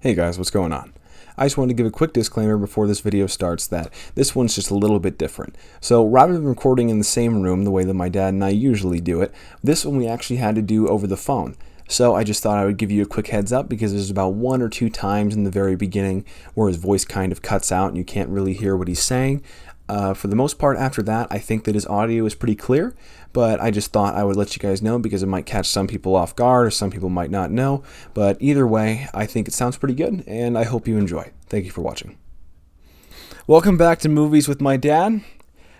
Hey guys, what's going on? I just wanted to give a quick disclaimer before this video starts that this one's just a little bit different. So rather than recording in the same room the way that my dad and I usually do it, this one we actually had to do over the phone. So I just thought I would give you a quick heads up because there's about 1 or 2 times in the very beginning where his voice kind of cuts out and you can't really hear what he's saying. For the most part after that, I think that his audio is pretty clear, but I just thought I would let you guys know because it might catch some people off guard or some people might not know. But either way, I think it sounds pretty good, and I hope you enjoy. Thank you for watching. Welcome back to Movies with my dad.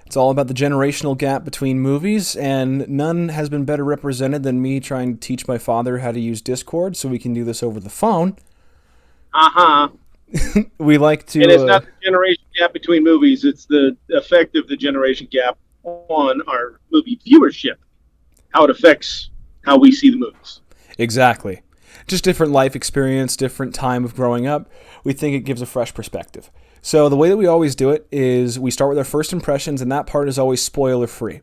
It's all about the generational gap between movies, and none has been better represented than me trying to teach my father how to use Discord so we can do this over the phone. We like to... And it's not the generation gap between movies, it's the effect of the generation gap on our movie viewership, how it affects how we see the movies. Exactly. Just different life experience, different time of growing up. We think it gives a fresh perspective. So the way that we always do it is we start with our first impressions, and that part is always spoiler-free.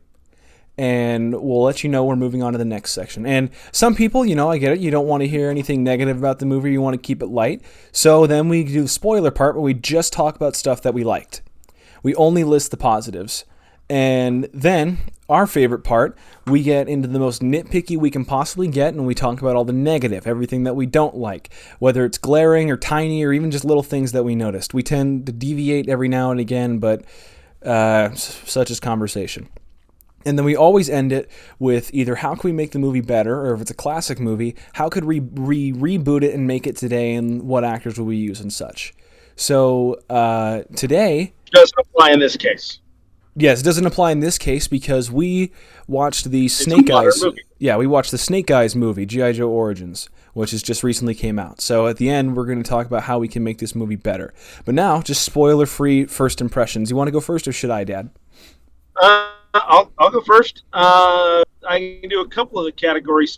And we'll let you know we're moving on to the next section. And some people, I get it, you don't want to hear anything negative about the movie, you want to keep it light. So then we do the spoiler part where we just talk about stuff that we liked. We only list the positives. And then, our favorite part, we get into the most nitpicky we can possibly get, and we talk about all the negative, everything that we don't like, whether it's glaring or tiny or even just little things that we noticed. We tend to deviate every now and again, but such is conversation. And then we always end it with either how can we make the movie better, or if it's a classic movie, how could we reboot it and make it today, and what actors will we use and such. So today... Doesn't apply in this case. Yes, it doesn't apply in this case because we watched the Snake Eyes. Yeah, we watched the Snake Eyes movie, G.I.JOE Origins, which has just recently came out. So at the end, we're going to talk about how we can make this movie better. But now, just spoiler-free first impressions. You want to go first, or should I, Dad? I'll go first. I can do a couple of the categories.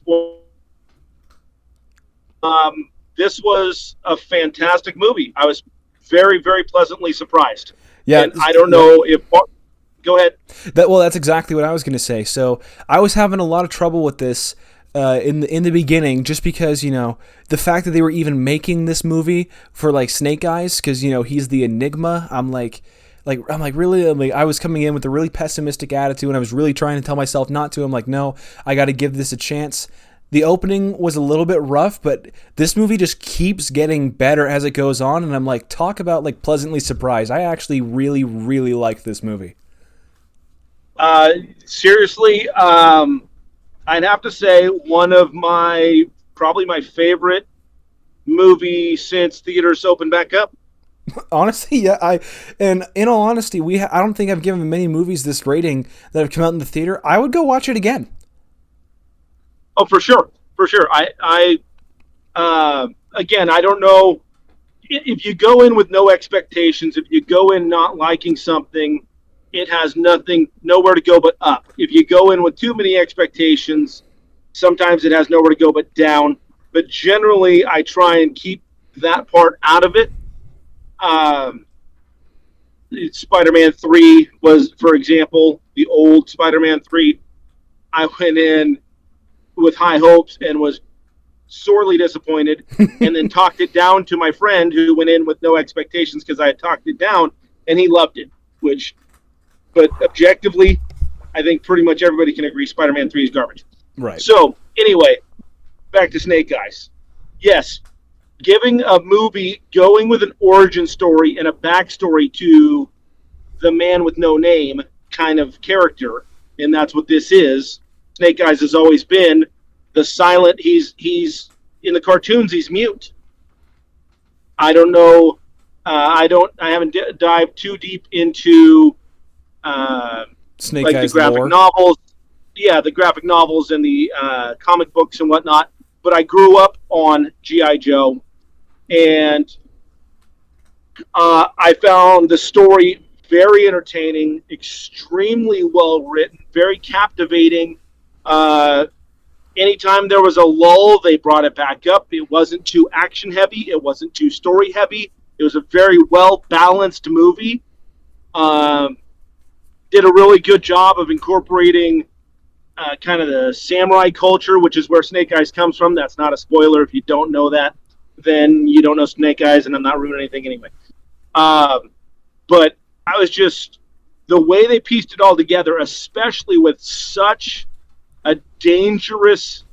This was a fantastic movie. I was very, very pleasantly surprised. Yeah, and I don't know if... Go ahead. That's exactly what I was going to say. So I was having a lot of trouble with this in the beginning, just because the fact that they were even making this movie for like Snake Eyes, because he's the enigma. I'm like really. I was coming in with a really pessimistic attitude, and I was really trying to tell myself not to. I'm like, no, I got to give this a chance. The opening was a little bit rough, but this movie just keeps getting better as it goes on, and I'm like, talk about like pleasantly surprised. I actually really, really like this movie. Seriously, I'd have to say one of probably my favorite movie since theaters opened back up. Honestly, yeah. And in all honesty, I don't think I've given many movies this rating that have come out in the theater. I would go watch it again. Oh, for sure. Again, I don't know if you go in with no expectations, if you go in not liking something, it has nowhere to go but up. If you go in with too many expectations, sometimes it has nowhere to go but down. But generally, I try and keep that part out of it. Spider-Man 3 was, for example, the old Spider-Man 3. I went in with high hopes and was sorely disappointed, and then talked it down to my friend who went in with no expectations because I had talked it down, and he loved it, But objectively, I think pretty much everybody can agree Spider-Man 3 is garbage. Right. So, anyway, back to Snake Eyes. Yes, giving a movie, going with an origin story and a backstory to the man with no name kind of character, and that's what this is. Snake Eyes has always been the silent, he's in the cartoons, he's mute. I don't know, I haven't dived too deep into... Snake like Eyes the graphic lore. novels, the graphic novels and the comic books and whatnot. But I grew up on G.I. Joe, and I found the story very entertaining, extremely well written, very captivating. Anytime there was a lull, they brought it back up. It wasn't too action heavy. It wasn't too story heavy. It was a very well balanced movie. Did a really good job of incorporating kind of the samurai culture, which is where Snake Eyes comes from. That's not a spoiler if you don't know that. then you don't know Snake Eyes, and I'm not ruining anything anyway. But I was just the way they pieced it all together, especially with such a dangerous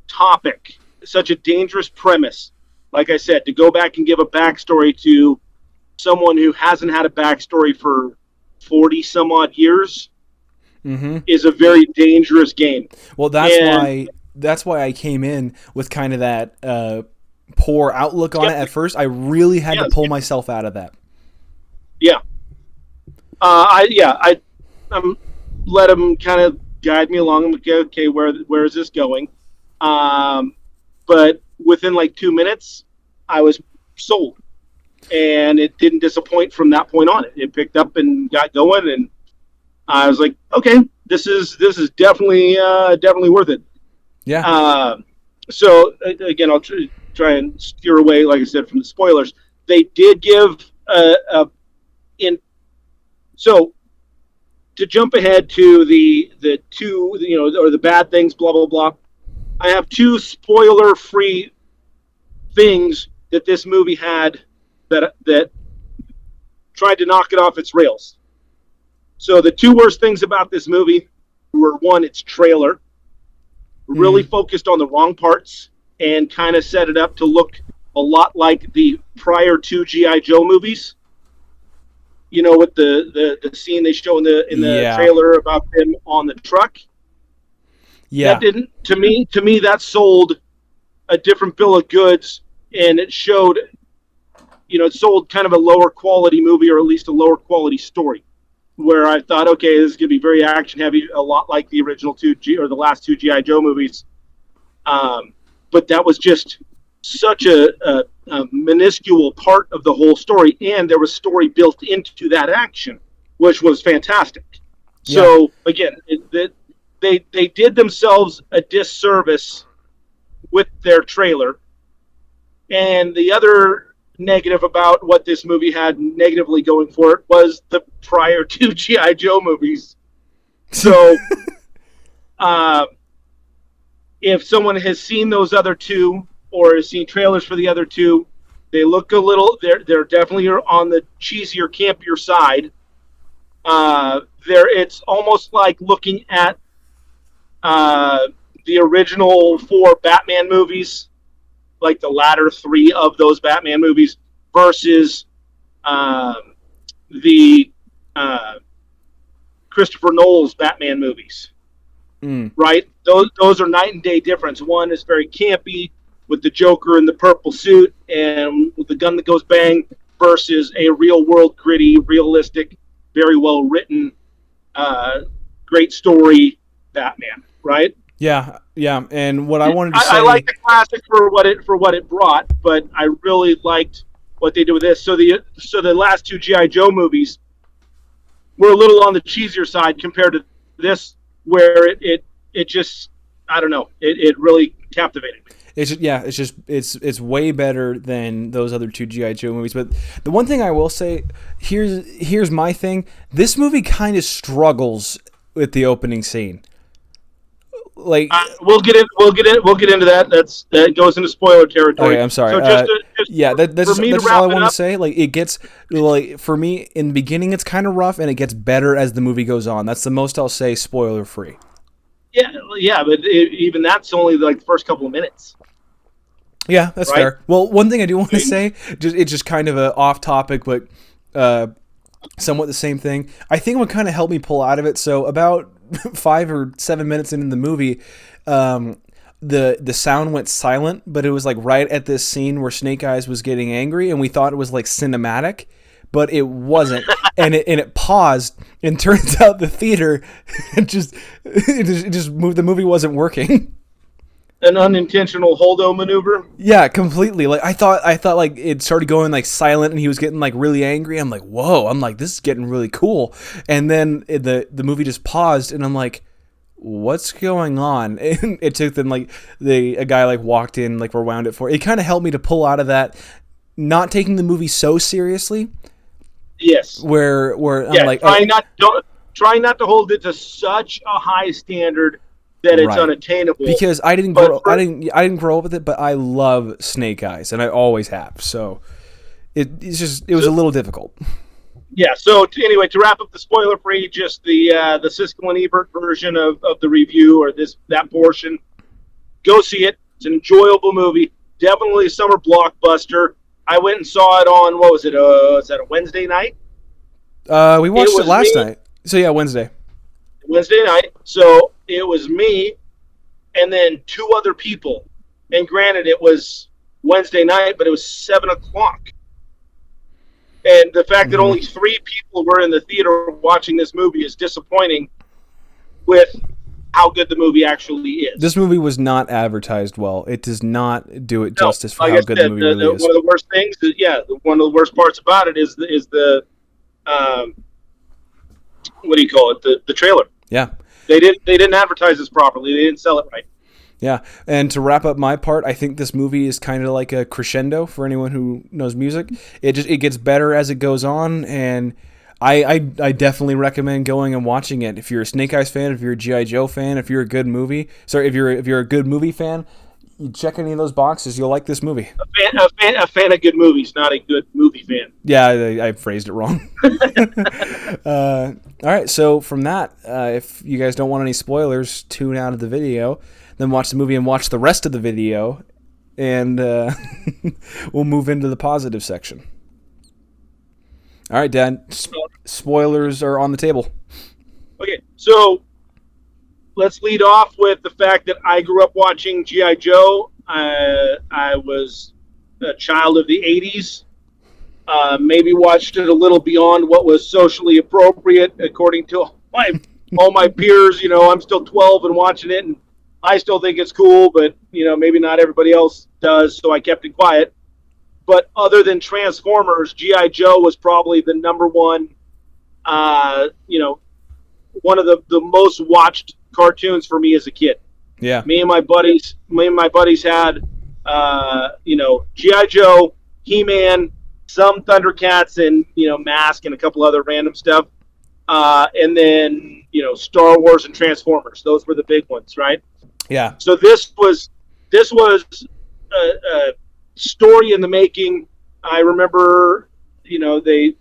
topic, such a dangerous premise. Like I said, to go back and give a backstory to someone who hasn't had a backstory for 40 some odd years is a very dangerous game. Well, that's why I came in with kind of that poor outlook on it at first. I really had to pull myself out of that. Yeah. I let him kind of guide me along. I'm like, okay, where is this going? But within like 2 minutes, I was sold, and it didn't disappoint from that point on. It picked up and got going, and I was like, okay, this is definitely worth it. Yeah. So again, I'll try and steer away, like I said, from the spoilers. They did give so to jump ahead to the two, or the bad things, blah blah blah. I have two spoiler-free things that this movie had that tried to knock it off its rails. So the two worst things about this movie were, one, its trailer really focused on the wrong parts and kind of set it up to look a lot like the prior two G.I. Joe movies. With the scene they show in the trailer about them on the truck. Yeah. That didn't, to me, that sold a different bill of goods, and it showed, it sold kind of a lower quality movie, or at least a lower quality story, where I thought, okay, this is going to be very action heavy, a lot like the original the last two G.I. Joe movies. But that was just such a minuscule part of the whole story, and there was story built into that action, which was fantastic. Yeah. So again, they did themselves a disservice with their trailer. And the other negative about what this movie had negatively going for it was the prior two G.I. Joe movies. So if someone has seen those other two, or has seen trailers for the other two, they look a little, they're definitely on the cheesier, campier side. It's almost like looking at the original 4 Batman movies, like the latter 3 of those Batman movies, versus the Christopher Nolan's Batman movies. Right? Those are night and day difference. One is very campy, with the Joker in the purple suit and with the gun that goes bang, versus a real world, gritty, realistic, very well written, great story Batman, right? Yeah. And what I wanted to say, I like the classic for what it brought, but I really liked what they did with this. So the last two G.I. Joe movies were a little on the cheesier side compared to this, where it just, I don't know, it really captivated me. It's way better than those other two G.I. Joe movies. But the one thing I will say, here's my thing. This movie kind of struggles with the opening scene. Like we'll get into that. That goes into spoiler territory. Okay, I'm sorry. So that's just all I want to say. Like, it gets, like, for me in the beginning it's kind of rough, and it gets better as the movie goes on. That's the most I'll say, spoiler free. Yeah, but even that's only like the first couple of minutes. Yeah, that's right? Fair. Well, one thing I do want to say, it's just kind of a off topic, but somewhat the same thing. I think what kind of helped me pull out of it. So about 5 or 7 minutes into the movie, the sound went silent, but it was like right at this scene where Snake Eyes was getting angry, and we thought it was like cinematic, but it wasn't. and it paused, and turns out the theater it just moved. The movie wasn't working. An unintentional holdo maneuver. Yeah, completely. Like I thought like it started going like silent, and he was getting like really angry. I'm like, whoa! I'm like, this is getting really cool. And then the movie just paused, and I'm like, what's going on? And it took them like a guy like walked in, like rewound it for. It kind of helped me to pull out of that, not taking the movie so seriously. Yes. Where I'm like, trying not to hold it to such a high standard that it's Right. unattainable. Because I didn't But grow I didn't grow up with it, but I love Snake Eyes, and I always have. So it was a little difficult. yeah. So anyway, to wrap up the spoiler free, just the Siskel and Ebert version of the review, or that portion. Go see it. It's an enjoyable movie. Definitely a summer blockbuster. I went and saw it on, what was it? Is that a Wednesday night? We It watched it was last me. night. So yeah, Wednesday. Wednesday night. So it was me and then two other people. And granted, it was Wednesday night, but it was 7 o'clock. And the fact that only three people were in the theater watching this movie is disappointing with how good the movie actually is. This movie was not advertised well. It does not do it No, justice for like how I good said, the movie really is. one of the worst things is, one of the worst parts about it is um, what do you call it? The trailer. Yeah. They didn't advertise this properly. They didn't sell it right. Yeah, and to wrap up my part, I think this movie is kind of like a crescendo for anyone who knows music. It gets better as it goes on, and I definitely recommend going and watching it. If you're a Snake Eyes fan, if you're a G.I. Joe fan, if you're a good movie, if you're a good movie fan, you check any of those boxes, you'll like this movie. A fan of good movies, not a good movie fan. Yeah, I phrased it wrong. All right, so from that, if you guys don't want any spoilers, tune out of the video. Then watch the movie and watch the rest of the video, and we'll move into the positive section. All right, Dad. Spoilers are on the table. Okay, so let's lead off with the fact that I grew up watching G.I. Joe. I was a child of the 80s. Maybe watched it a little beyond what was socially appropriate, according to all my peers. You know, I'm still 12 and watching it, and I still think it's cool, but, you know, maybe not everybody else does, so I kept it quiet. But other than Transformers, G.I. Joe was probably the number one, one of the most watched cartoons for me as a kid. Yeah. Me and my buddies had, G.I. Joe, He-Man, some Thundercats, and, Mask and a couple other random stuff. And then, Star Wars and Transformers. Those were the big ones, right? Yeah. So this was a story in the making. I remember, the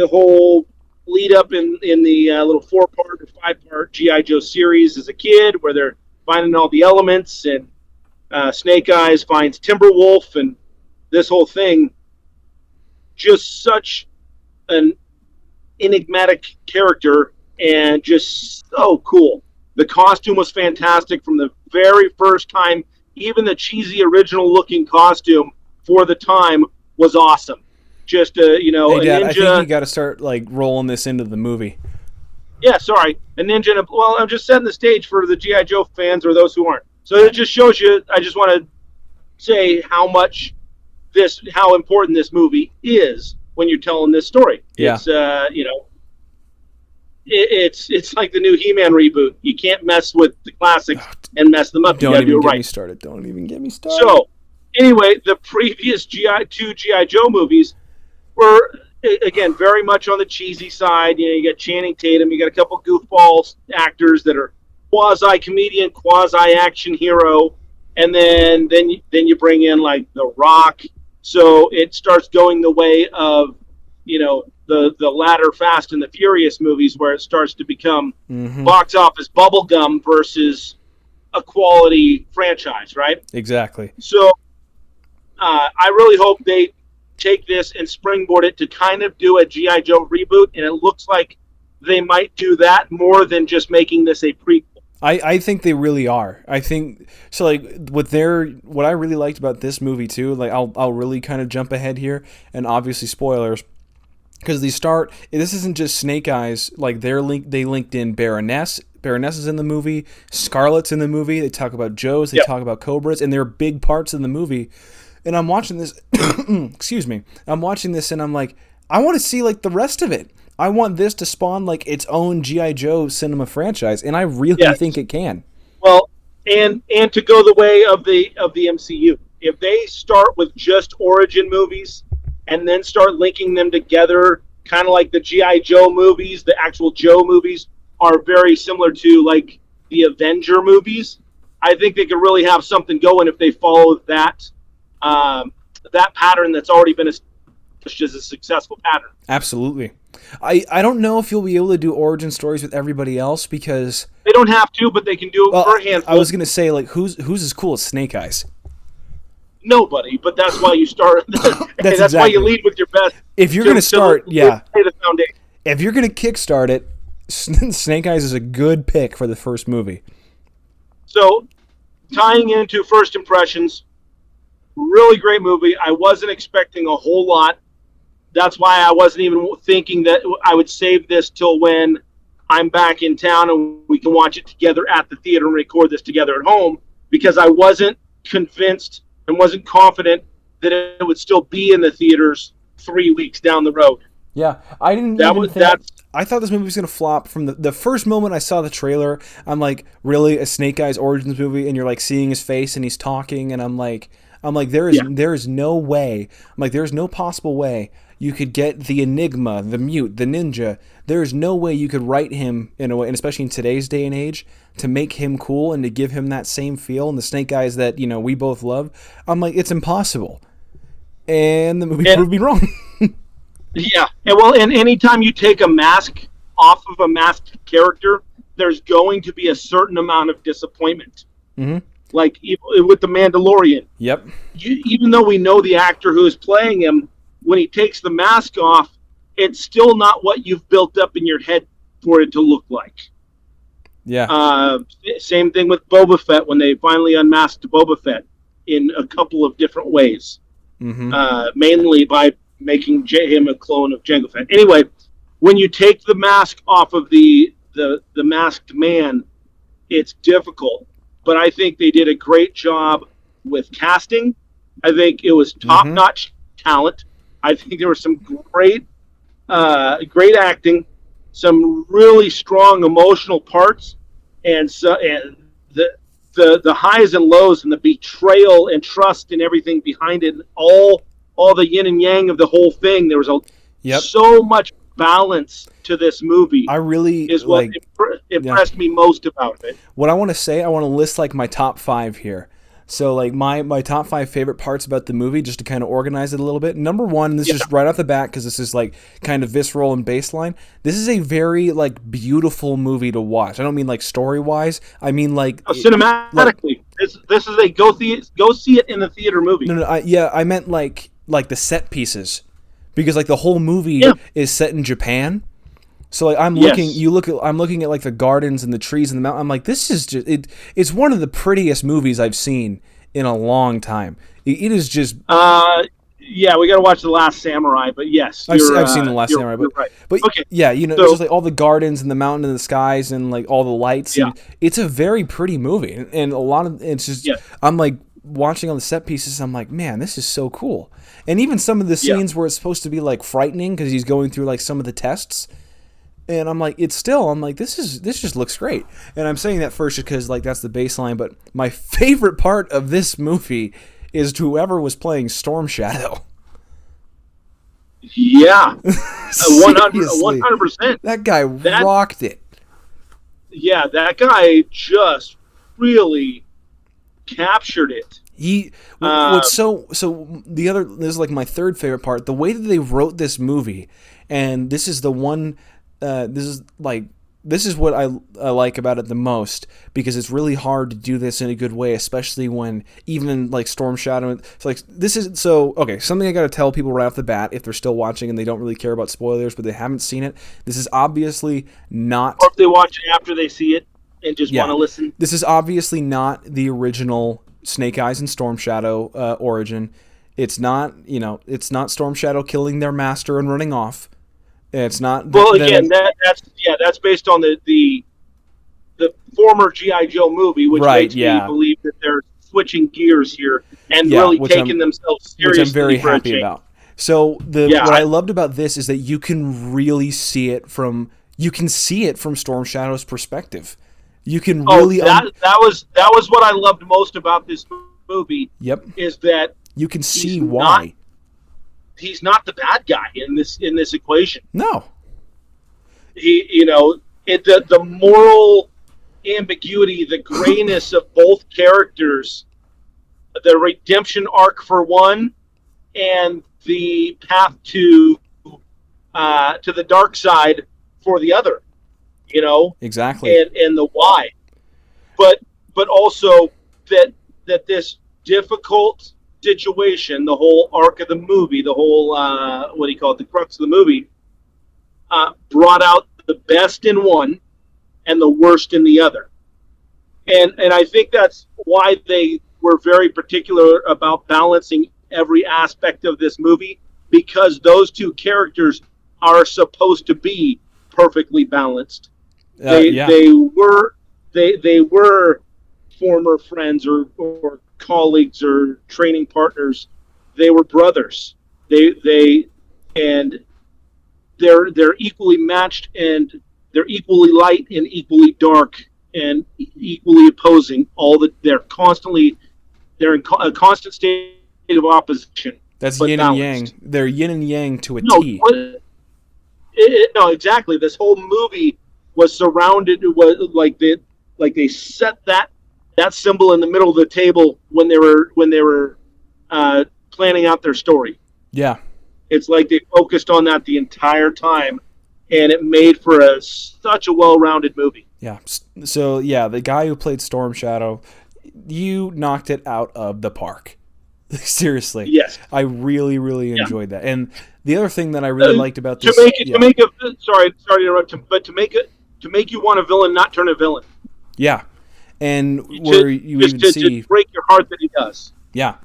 whole lead up in the little 4-part or 5-part G.I. Joe series as a kid, where they're finding all the elements, and Snake Eyes finds Timberwolf, and this whole thing. Just such an enigmatic character, and just so cool. The costume was fantastic from the very first time. Even the cheesy original-looking costume for the time was awesome. Just Hey, a Dad, ninja. I think you got to start rolling this into the movie. Yeah, sorry, a ninja. Well, I'm just setting the stage for the G.I. Joe fans or those who aren't. So it just shows you. I just want to say how important this movie is when you're telling this story. Yeah. It's it's like the new He-Man reboot. You can't mess with the classics and mess them up. You Don't gotta even do it get right. me started. Don't even get me started. So, anyway, the previous G.I. Joe movies were, again, very much on the cheesy side. You got Channing Tatum, you got a couple goofball actors that are quasi-comedian, quasi-action hero, and then you bring in, like, The Rock. So it starts going the way of, the latter Fast and the Furious movies, where it starts to become box office bubblegum versus a quality franchise, right? Exactly. So I really hope they take this and springboard it to kind of do a G.I. Joe reboot, and it looks like they might do that more than just making this a prequel. I think they really are. I think so. Like what I really liked about this movie too. Like I'll really kind of jump ahead here, and obviously spoilers, because this isn't just Snake Eyes. Like they linked in Baroness. Baroness is in the movie. Scarlet's in the movie. They talk about Joes. They talk about Cobras, and they're big parts in the movie. And I'm watching this. Excuse me. I'm watching this, and I'm like, I want to see like the rest of it. I want this to spawn like its own G.I. Joe cinema franchise, and I really think it can. Well, and to go the way of the MCU, if they start with just origin movies and then start linking them together, kind of like the G.I. Joe movies, the actual Joe movies are very similar to like the Avenger movies. I think they could really have something going if they follow that pattern that's already been established as a successful pattern. Absolutely. I don't know if you'll be able to do origin stories with everybody else because they don't have to, but they can do it for a handful. I was gonna say like who's as cool as Snake Eyes? Nobody, but that's why you start. that's exactly. why you lead with your best. If you're gonna start, lay the foundation. If you're gonna kickstart it, Snake Eyes is a good pick for the first movie. So, tying into first impressions, really great movie. I wasn't expecting a whole lot. That's why I wasn't even thinking that I would save this till when I'm back in town and we can watch it together at the theater and record this together at home, because I wasn't convinced and wasn't confident that it would still be in the theaters 3 weeks down the road. Yeah, I didn't I thought this movie was going to flop from the first moment I saw the trailer. I'm like, really? A Snake Eyes Origins movie? And you're like seeing his face and he's talking and I'm like there is no way. I'm like, there's no possible way you could get the Enigma, the Mute, the Ninja. There is no way you could write him in a way, and especially in today's day and age, to make him cool and to give him that same feel and the Snake Eyes that, we both love. I'm like, it's impossible. And the movie proved me wrong. Yeah. And anytime you take a mask off of a masked character, there's going to be a certain amount of disappointment. Mm-hmm. Like with the Mandalorian. Yep. Even though we know the actor who is playing him, when he takes the mask off, it's still not what you've built up in your head for it to look like. Yeah. Same thing with Boba Fett when they finally unmasked Boba Fett in a couple of different ways. Mm-hmm. Mainly by making him a clone of Jango Fett. Anyway, when you take the mask off of the masked man, it's difficult. But I think they did a great job with casting. I think it was top-notch talent. I think there was some great acting, some really strong emotional parts, and the highs and lows and the betrayal and trust and everything behind it, and all the yin and yang of the whole thing. There was so much balance to this movie. I really is what impressed me most about it. What I want to say, I want to list like my top 5 here. So like my top 5 favorite parts about the movie, just to kind of organize it a little bit. Number 1, this is right off the bat because this is like kind of visceral and baseline. This is a very like beautiful movie to watch. I don't mean like story wise. I mean like cinematically. This is a go see it in the theater movie. No, I meant like the set pieces, because like the whole movie is set in Japan. So like I'm looking at like the gardens and the trees and the mountain. I'm like, this is just it's one of the prettiest movies I've seen in a long time. It is just we got to watch The Last Samurai, but yes, I've seen The Last Samurai, but right. But okay. Just like all the gardens and the mountain and the skies and like all the lights. Yeah. And it's a very pretty movie, and a lot of it's just I'm like watching all the set pieces. I'm like, man, this is so cool. And even some of the scenes where it's supposed to be like frightening because he's going through like some of the tests. And I'm like, this just looks great. And I'm saying that first because like that's the baseline. But my favorite part of this movie is whoever was playing Storm Shadow. Yeah, 100%. That guy rocked it. Yeah, that guy just really captured it. This is like my third favorite part. The way that they wrote this movie, and this is the one. This is what I like about it the most, because it's really hard to do this in a good way, especially when even like Storm Shadow. It's like something I got to tell people right off the bat if they're still watching and they don't really care about spoilers, but they haven't seen it. This is obviously not. Or if they watch it after they see it and just want to listen. This is obviously not the original Snake Eyes and Storm Shadow origin. It's not. It's not Storm Shadow killing their master and running off. It's not. Well, again, that's based on the former G.I. Joe movie, which makes me believe that they're switching gears here and really taking themselves seriously. Which I'm very happy about. So what I loved about this is that you can really see it from Storm Shadow's perspective. You can really. That was what I loved most about this movie. Yep. Is that you can see why. He's not the bad guy in this equation. No. The moral ambiguity, the grayness of both characters, the redemption arc for one, and the path to the dark side for the other, Exactly. and the why. But also that this difficult situation, the whole arc of the movie, the whole what do you call it, the crux of the movie, brought out the best in one and the worst in the other. And I think that's why they were very particular about balancing every aspect of this movie, because those two characters are supposed to be perfectly balanced. They Yeah. they were they were former friends or colleagues or training partners. They were brothers. They and they're equally matched, and they're equally light and equally dark and equally opposing. They're in a constant state of opposition, That's but yin and yang. balanced. They're yin and yang to a No, T. no, exactly. This whole movie was surrounded. Was like they set that symbol in the middle of the table when they were planning out their story. Yeah. It's like they focused on that the entire time, and it made for such a well-rounded movie. Yeah. So yeah, the guy who played Storm Shadow, you knocked it out of the park. Seriously. Yes. I really, really Yeah. enjoyed that. And the other thing that I really liked about to this, make sorry to interrupt, but to make you want a villain not turn a villain. yeah, and where you even see, just break your heart that he does. yeah,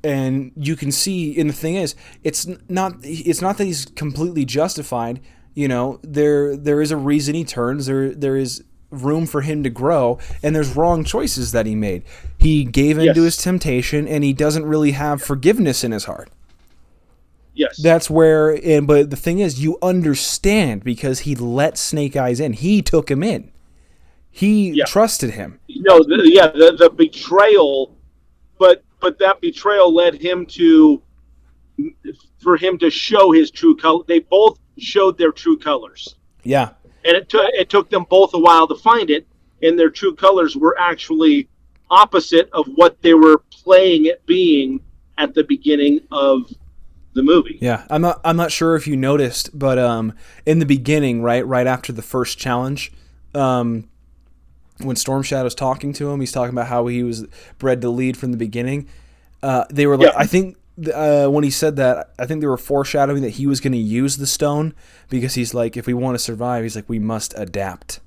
and you can see, and the thing is, it's not that he's completely justified. There is a reason he turns. There is room for him to grow, and there's wrong choices that he made. He gave in to his temptation, and he doesn't really have forgiveness in his heart. Yes. That's where, but the thing is, you understand because he let Snake Eyes in. He took him in. He trusted him. No, the betrayal, but that betrayal led him for him to show his true color. They both showed their true colors. Yeah. And it took them both a while to find it, and their true colors were actually opposite of what they were playing it being at the beginning of the movie. Yeah, I'm not sure if you noticed, but in the beginning, right after the first challenge, when Storm Shadow's talking to him, he's talking about how he was bred to lead from the beginning. They were like, I think when he said that, I think they were foreshadowing that he was going to use the stone, because he's like, if we want to survive, he's like, we must adapt.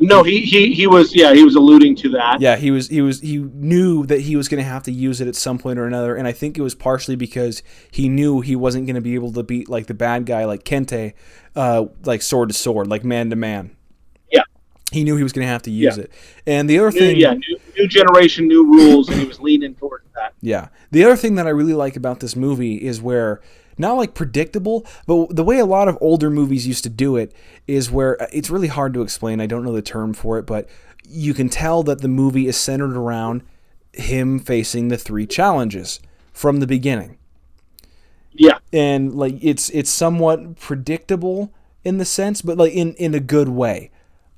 No, he was alluding to that. Yeah, he knew that he was going to have to use it at some point or another, and I think it was partially because he knew he wasn't going to be able to beat like the bad guy like Kente, like sword to sword, like man to man. Yeah, he knew he was going to have to use it. And the other thing, new generation, new rules, and he was leaning towards that. Yeah, the other thing that I really like about this movie is where, not like predictable, but the way a lot of older movies used to do it is where it's really hard to explain. I don't know the term for it, but you can tell that the movie is centered around him facing the 3 challenges from the beginning. Yeah. And like it's somewhat predictable in the sense, but like in a good way.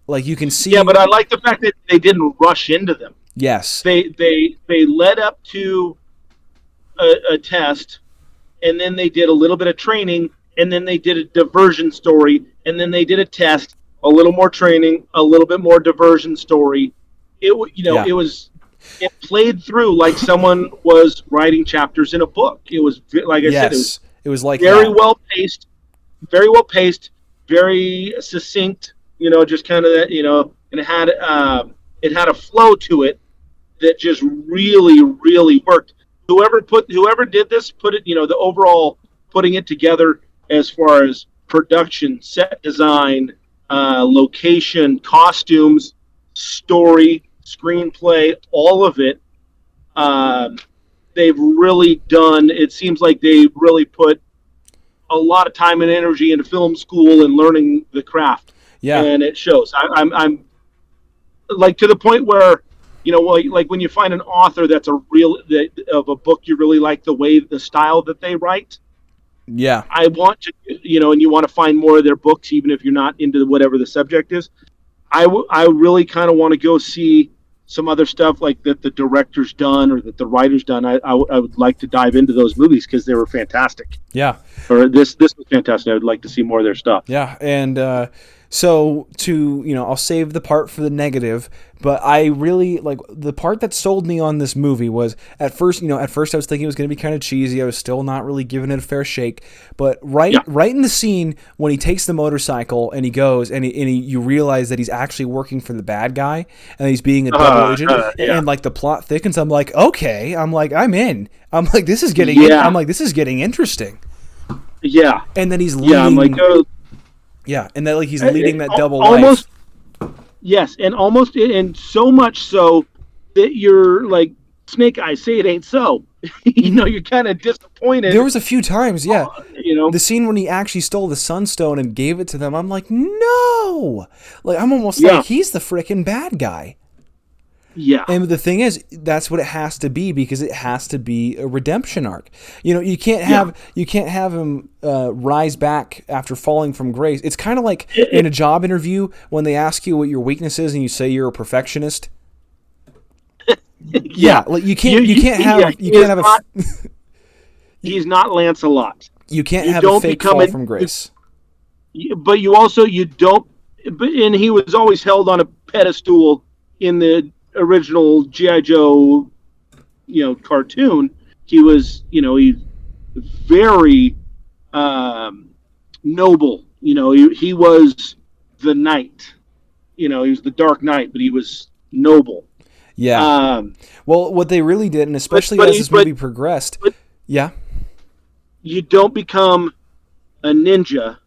Like you can see. Yeah, but I like the fact that they didn't rush into them. Yes. They led up to a test, and then they did a little bit of training, and then they did a diversion story, and then they did a test, a little more training, a little bit more diversion story. It played through like someone was writing chapters in a book. It was, like I said, it was like very that. well paced, very succinct. Just kind of that. And it had a flow to it that just really, really worked. Whoever did this put it, the overall putting it together as far as production, set design, location, costumes, story, screenplay, all of it. They've really done. It seems like they really put a lot of time and energy into film school and learning the craft. Yeah, and it shows. I'm like to the point where, like when you find an author that's of a book you really like the style that they write. Yeah, I want to, and you want to find more of their books, even if you're not into whatever the subject is. I really kind of want to go see some other stuff like that the director's done or that the writer's done. I would like to dive into those movies because they were fantastic. Yeah. Or this was fantastic. I would like to see more of their stuff. Yeah, and so I'll save the part for the negative, but I really like the part that sold me on this movie was at first I was thinking it was going to be kind of cheesy. I was still not really giving it a fair shake, but right in the scene when he takes the motorcycle and he goes and you realize that he's actually working for the bad guy and he's being a double agent and like the plot thickens. I'm like, okay, I'm in. I'm like, this is getting interesting. Yeah, and then he's leading. Yeah, I'm like, and that like he's leading that double almost, life. Yes, and so much so that you're like, Snake Eyes, say it ain't so. You're kind of disappointed. There was a few times, the scene when he actually stole the Sunstone and gave it to them. I'm like, no, like I'm almost like he's the frickin' bad guy. Yeah. And the thing is, that's what it has to be because it has to be a redemption arc. You can't have him rise back after falling from grace. It's kind of like in a job interview when they ask you what your weakness is and you say you're a perfectionist. Like you can't have he's not Lancelot. You can't have a fake fall from grace. But you don't. And he was always held on a pedestal in the original G.I. Joe, cartoon. He was, he's very noble. He was the knight. He was the Dark Knight, but he was noble. Yeah. Well, what they really did, and especially as this movie progressed, you don't become a ninja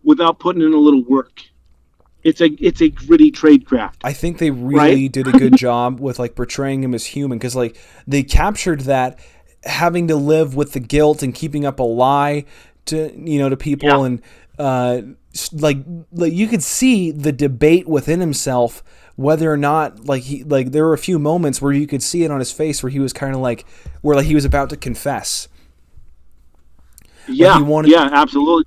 without putting in a little work. It's a gritty tradecraft. I think they really did a good job with like portraying him as human because like they captured that having to live with the guilt and keeping up a lie to people and like you could see the debate within himself whether or not like there were a few moments where you could see it on his face where he was kind of like he was about to confess. Absolutely.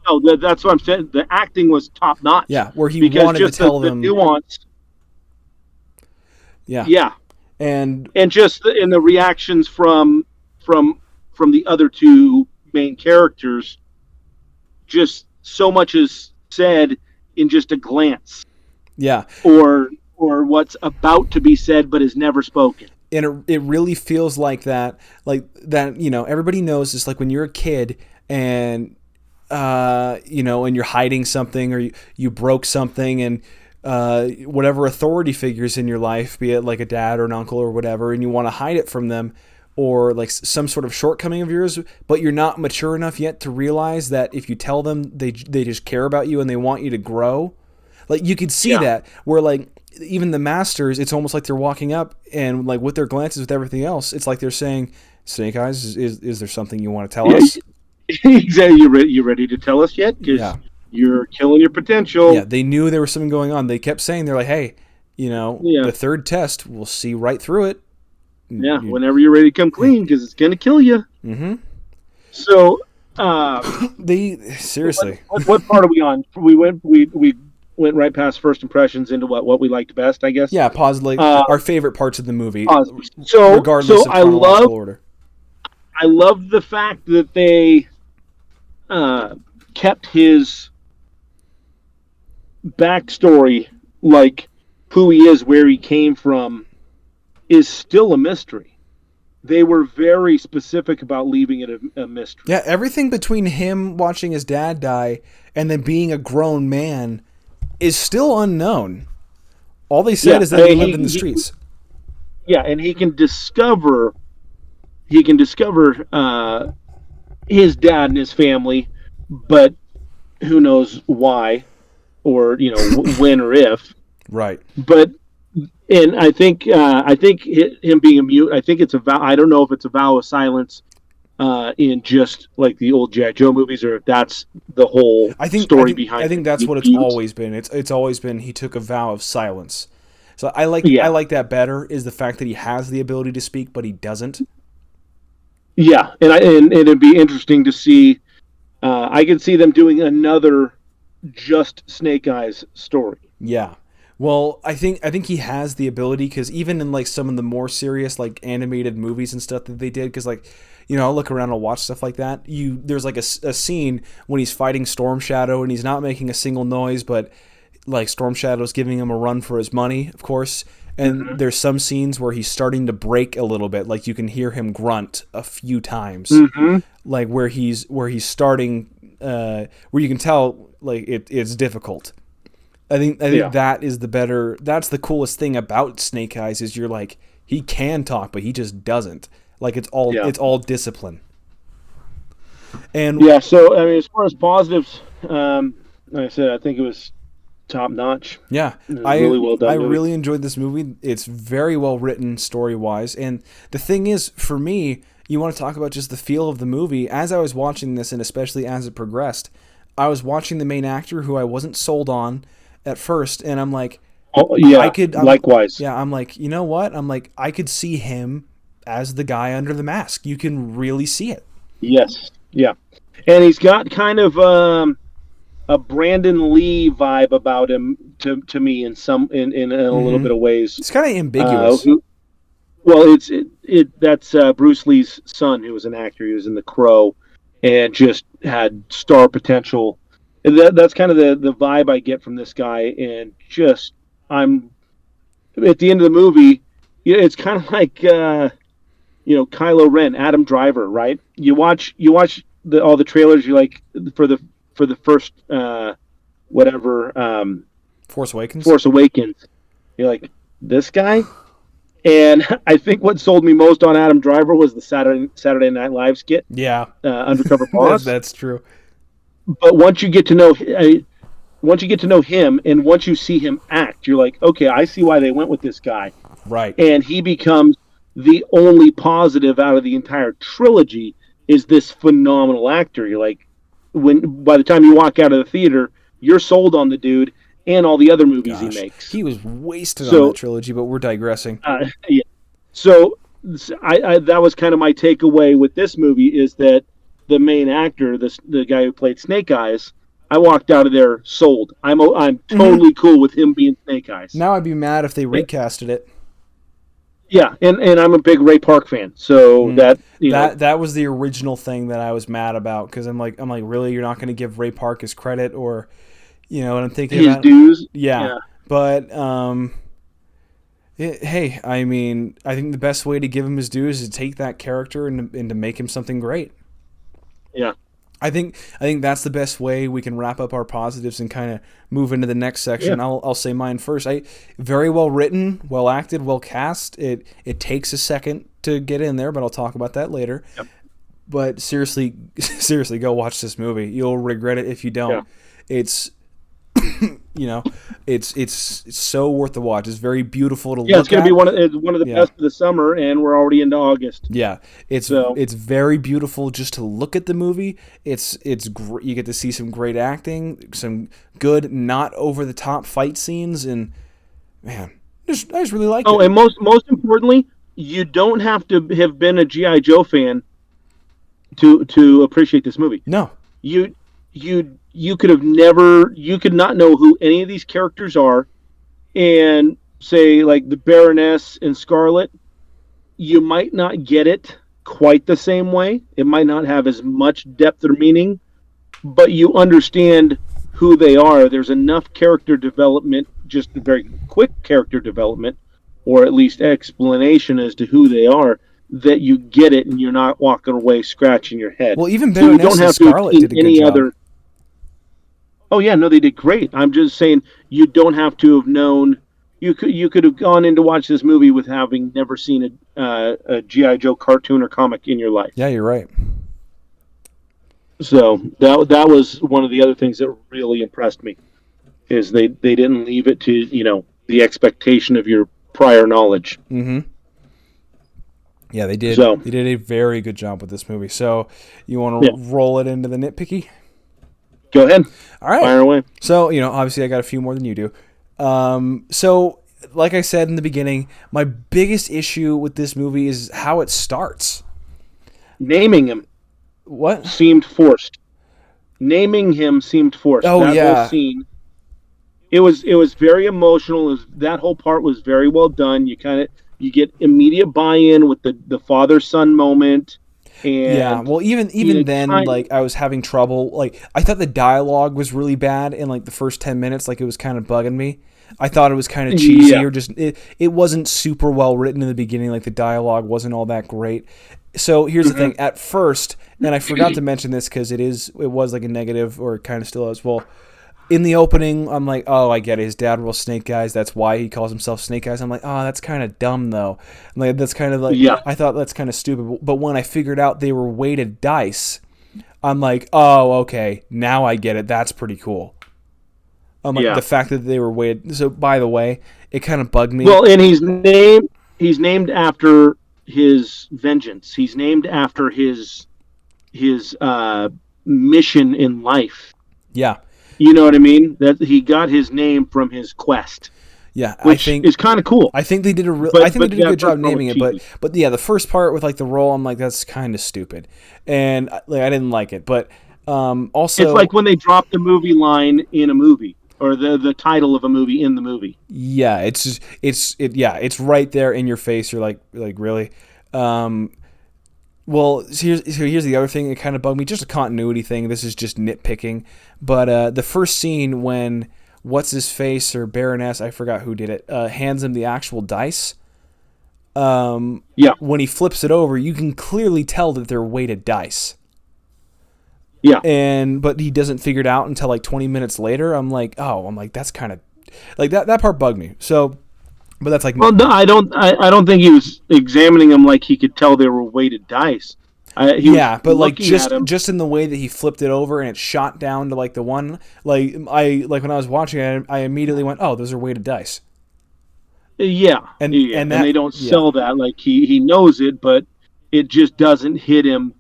No, that's what I'm saying. The acting was top notch. Yeah, where he wanted to tell them the nuance. Yeah, and just in the reactions from the other two main characters, just so much is said in just a glance. Yeah, or what's about to be said but is never spoken. And it really feels like that. Everybody knows this. Like when you're a kid. And and you're hiding something or you broke something and whatever authority figures in your life, be it like a dad or an uncle or whatever, and you want to hide it from them or like some sort of shortcoming of yours, but you're not mature enough yet to realize that if you tell them, they just care about you and they want you to grow. Like you could see that where like even the masters, it's almost like they're walking up and like with their glances with everything else, it's like they're saying, Snake Eyes, is there something you want to tell us? Exactly. You ready to tell us yet? Because you're killing your potential. Yeah, they knew there was something going on. They kept saying, they're like, hey, the third test, we'll see right through it. Yeah, whenever you're ready to come clean, because it's going to kill you. Mm-hmm. So, seriously. What part are we on? We went right past first impressions into what we liked best, I guess. Yeah, possibly our favorite parts of the movie, so regardless of chronological order. I love the fact that they kept his backstory, like who he is, where he came from, is still a mystery. They were very specific about leaving it a mystery. Yeah, everything between him watching his dad die and then being a grown man is still unknown. All they said is that he lived in the streets. And he can discover his dad and his family, but who knows why or when or if. Right. But and I think him being a mute, I think it's a vow. I don't know if it's a vow of silence in just like the old G.I. Joe movies, or if that's the whole story behind it. I think that's what it's always been. It's always been he took a vow of silence. So I like that better, is the fact that he has the ability to speak, but he doesn't. Yeah, and it'd be interesting to see. I could see them doing another just Snake Eyes story. Yeah. Well, I think he has the ability because even in like some of the more serious like animated movies and stuff that they did, because like I'll look around and watch stuff like that. There's like a scene when he's fighting Storm Shadow and he's not making a single noise, but like Storm Shadow's giving him a run for his money, of course. And there's some scenes where he's starting to break a little bit, like you can hear him grunt a few times, Mm-hmm. like where he's starting, where you can tell like it's difficult. I think Yeah. that's the coolest thing about Snake Eyes is you're like he can talk but he just doesn't. Like Yeah. it's all discipline. And Yeah. So I mean, as far as positives, like I said, I think it was top notch. yeah, It was a I really well I done movie. really enjoyed this movie. It's very well written story-wise. And the thing is for me, you want to talk about just the feel of the movie as I was watching this and especially as it progressed. I was watching the main actor who I wasn't sold on at first and I'm like Oh I yeah. could Likewise. I'm like, you know what? I'm like I could see him as the guy under the mask. You can really see it. Yes. Yeah. And he's got kind of a Brandon Lee vibe about him to me in a little Mm-hmm. bit of ways. It's kind of ambiguous. Who Well, that's Bruce Lee's son, who was an actor. He was in The Crow, and just had star potential. And that's kind of the vibe I get from this guy. And just I'm at the end of the movie, it's kind of like Kylo Ren, Adam Driver, right? You watch all the trailers. You like for the first whatever Force Awakens. Force Awakens. You're like, this guy. And I think what sold me most on Adam Driver was the Saturday Night Live skit, Yeah, Undercover Boss. that's true. But once you get to know him, and once you see him act, you're like, okay, I see why they went with this guy, Right. and he becomes the only positive out of the entire trilogy. Is this phenomenal actor? You're like, when by the time you walk out of the theater, you're sold on the dude and all the other movies he Gosh, makes. he was wasted on that So trilogy, but we're digressing. yeah. So I that was kind of my takeaway with this movie is that the main actor, the guy who played Snake Eyes, I walked out of there sold. I'm Mm-hmm. totally cool with him being Snake Eyes. Now I'd be mad if they recasted it. Yeah, and I'm a big Ray Park fan, so Mm. that That was the original thing that I was mad about because I'm like really you're not going to give Ray Park his credit or and I'm thinking his about dues. yeah, Yeah, but hey, I mean I think the best way to give him his due is to take that character and to make him something great. yeah, I think that's the best way we can wrap up our positives and kind of move into the next section. yeah. I'll say mine first. Very well written, well acted, well cast. It takes a second to get in there, but I'll talk about that later. Yep. But seriously, seriously, go watch this movie. You'll regret it if you Yeah. don't. It's it's so worth the watch. It's very beautiful to Yeah, it's look going to at. be one of the Yeah. best of the summer, and we're already into August. Yeah, So it's very beautiful just to look at the movie. It's great. You get to see some great acting, some good, not over the top fight scenes, and man, I just really liked oh, it. and most importantly, you don't have to have been a GI Joe fan to appreciate this movie. No, You you could have never you could not know who any of these characters are, and say like the Baroness and Scarlet, you might not get it quite the same way. It might not have as much depth or meaning, but you understand who they are. There's enough character development, just a very quick character development, or at least explanation as to who they are, that you get it and you're not walking away scratching your head. well, even So you don't Baroness and have to have Scarlet seen did a good any job. other. Oh yeah, no, they did great. I'm just saying you don't have to have known. You could have gone in to watch this movie with having never seen a GI Joe cartoon or comic in your life. Yeah, you're right. So that was one of the other things that really impressed me is they didn't leave it to the expectation of your prior knowledge. Mm-hmm. Yeah, they did. So They did a very good job with this movie. So you want yeah, to roll it into the nitpicky? go ahead, All right. fire away. So, obviously I got a few more than you do. So, like I said in the beginning, my biggest issue with this movie is how it starts. Naming him What? seemed forced. Naming him seemed forced. Oh, That whole yeah. scene. it was very emotional. That whole part was very well done. You get immediate buy-in with the father son moment, Yeah, and well, even you know, then, kind like I was having trouble. Like I thought the dialogue was really bad in like the first 10 minutes. Like it was kind of bugging me. I thought it was kind of cheesy yeah. or just it wasn't super well written in the beginning. Like the dialogue wasn't all that great. So here's the Hmm. thing. At first, and I forgot to mention this because it was like a negative or it kind of still is. Well, in the opening, I'm like, oh, I get it. His dad rules Snake Eyes. That's why he calls himself Snake Eyes. I'm like, oh, that's kind of dumb, though. Like, that's kind of like, Yeah, I thought that's kind of stupid. But when I figured out they were weighted dice, I'm like, oh, okay, now I get it. That's pretty cool. I'm like, yeah. the fact that they were weighted. So, by the way, it kind of bugged me. Well, and he's named after his vengeance. He's named after his mission in life. Yeah, You know what I mean? That he got his name from his quest, yeah. which is kind of cool. I think they did I think they But did a that good job first part was naming it, cheesy. but yeah, the first part with like the role, I'm like that's kind of stupid, and like I didn't like it. But It's also like when they drop the movie line in a movie, or the title of a movie in the movie. yeah, it's just, it's right there in your face. You're like really. Um, well, here's the other thing that kind of bugged me. Just a continuity thing. This is just nitpicking, but the first scene when what's his face or Baroness, I forgot who did it, hands him the actual dice. Yeah, When he flips it over, you can clearly tell that they're weighted dice. yeah. But he doesn't figure it out until like 20 minutes later. I'm like that's kind of like that part bugged me. So, but that's like Well, no, I don't think he was examining them like he could tell they were weighted dice. He was yeah, but like looking at them. just in the way that he flipped it over and it shot down to like the one like when I was watching it, I immediately went, "Oh, those are weighted dice." Yeah, And yeah, and and they that don't yeah. sell that. Like he knows it, but it just doesn't hit him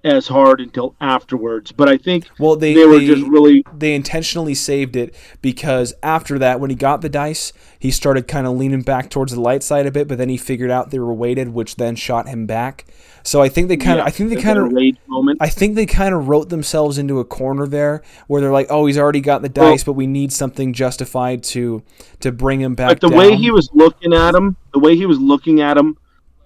as hard until afterwards. But I think Well, they they were just they really, they intentionally saved it because after that, when he got the dice, he started kind of leaning back towards the light side a bit. But then he figured out they were weighted, which then shot him back. So I think they kind of, yeah, that rage moment. I think they kind of wrote themselves into a corner there, where they're like, "Oh, he's already got the Well, dice, but we need something justified to bring him but back the way he down." was looking at him,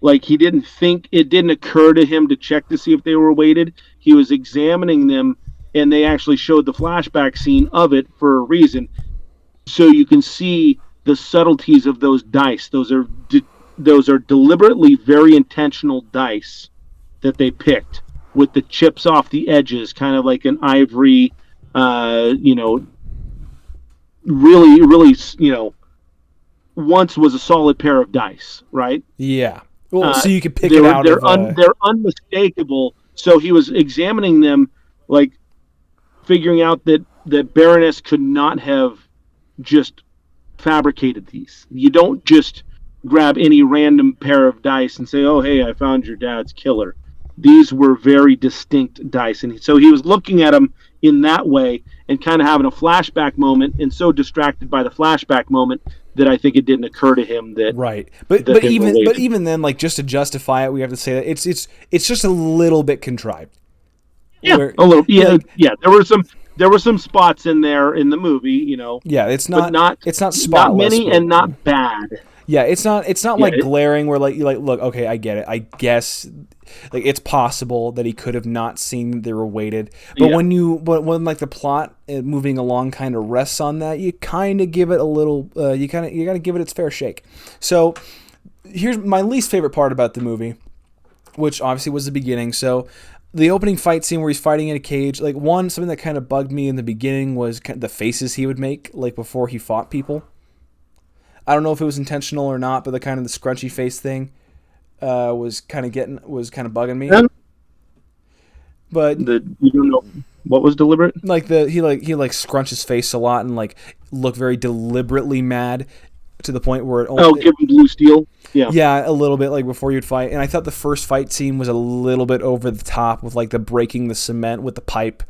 like he didn't think it didn't occur to him to check to see if they were weighted. He was examining them, and they actually showed the flashback scene of it for a reason, so you can see the subtleties of those dice. Those are deliberately very intentional dice that they picked with the chips off the edges, kind of like an ivory, uh, you know, really, really, once was a solid pair of dice, right? Yeah. Well, Uh, so you could pick they it were out they're of. they're unmistakable. So he was examining them, like figuring out that Baroness could not have just fabricated these. You don't just grab any random pair of dice and say, "Oh, hey, I found your dad's killer." These were very distinct dice, and so he was looking at them in that way and kind of having a flashback moment, and so distracted by the flashback moment that I think it didn't occur to him that Right, but that they were but weighted. even then, like just to justify it, we have to say that it's just a little bit contrived. Yeah, Where a little. Yeah, like yeah. There were some spots in there in the movie, yeah, but not it's not not spotless, many but and not bad. yeah, it's not Yeah, like glaring where like you like look, okay, I get it. I guess like it's possible that he could have not seen that they were weighted, but yeah. when like the plot moving along kind of rests on that, you kind of give it a little you got to give it its fair shake. So here's my least favorite part about the movie, which obviously was the beginning. So the opening fight scene where he's fighting in a cage, like something that kind of bugged me in the beginning was the faces he would make like before he fought people. I don't know if it was intentional or not, but the kind of the scrunchy face thing was kind of bugging me. And But you don't know what was deliberate. like he like scrunch his face a lot and like look very deliberately mad to the point where Oh, give him blue steel. Yeah, yeah, a little bit like before you'd fight. And I thought the first fight scene was a little bit over the top with like the breaking the cement with the pipe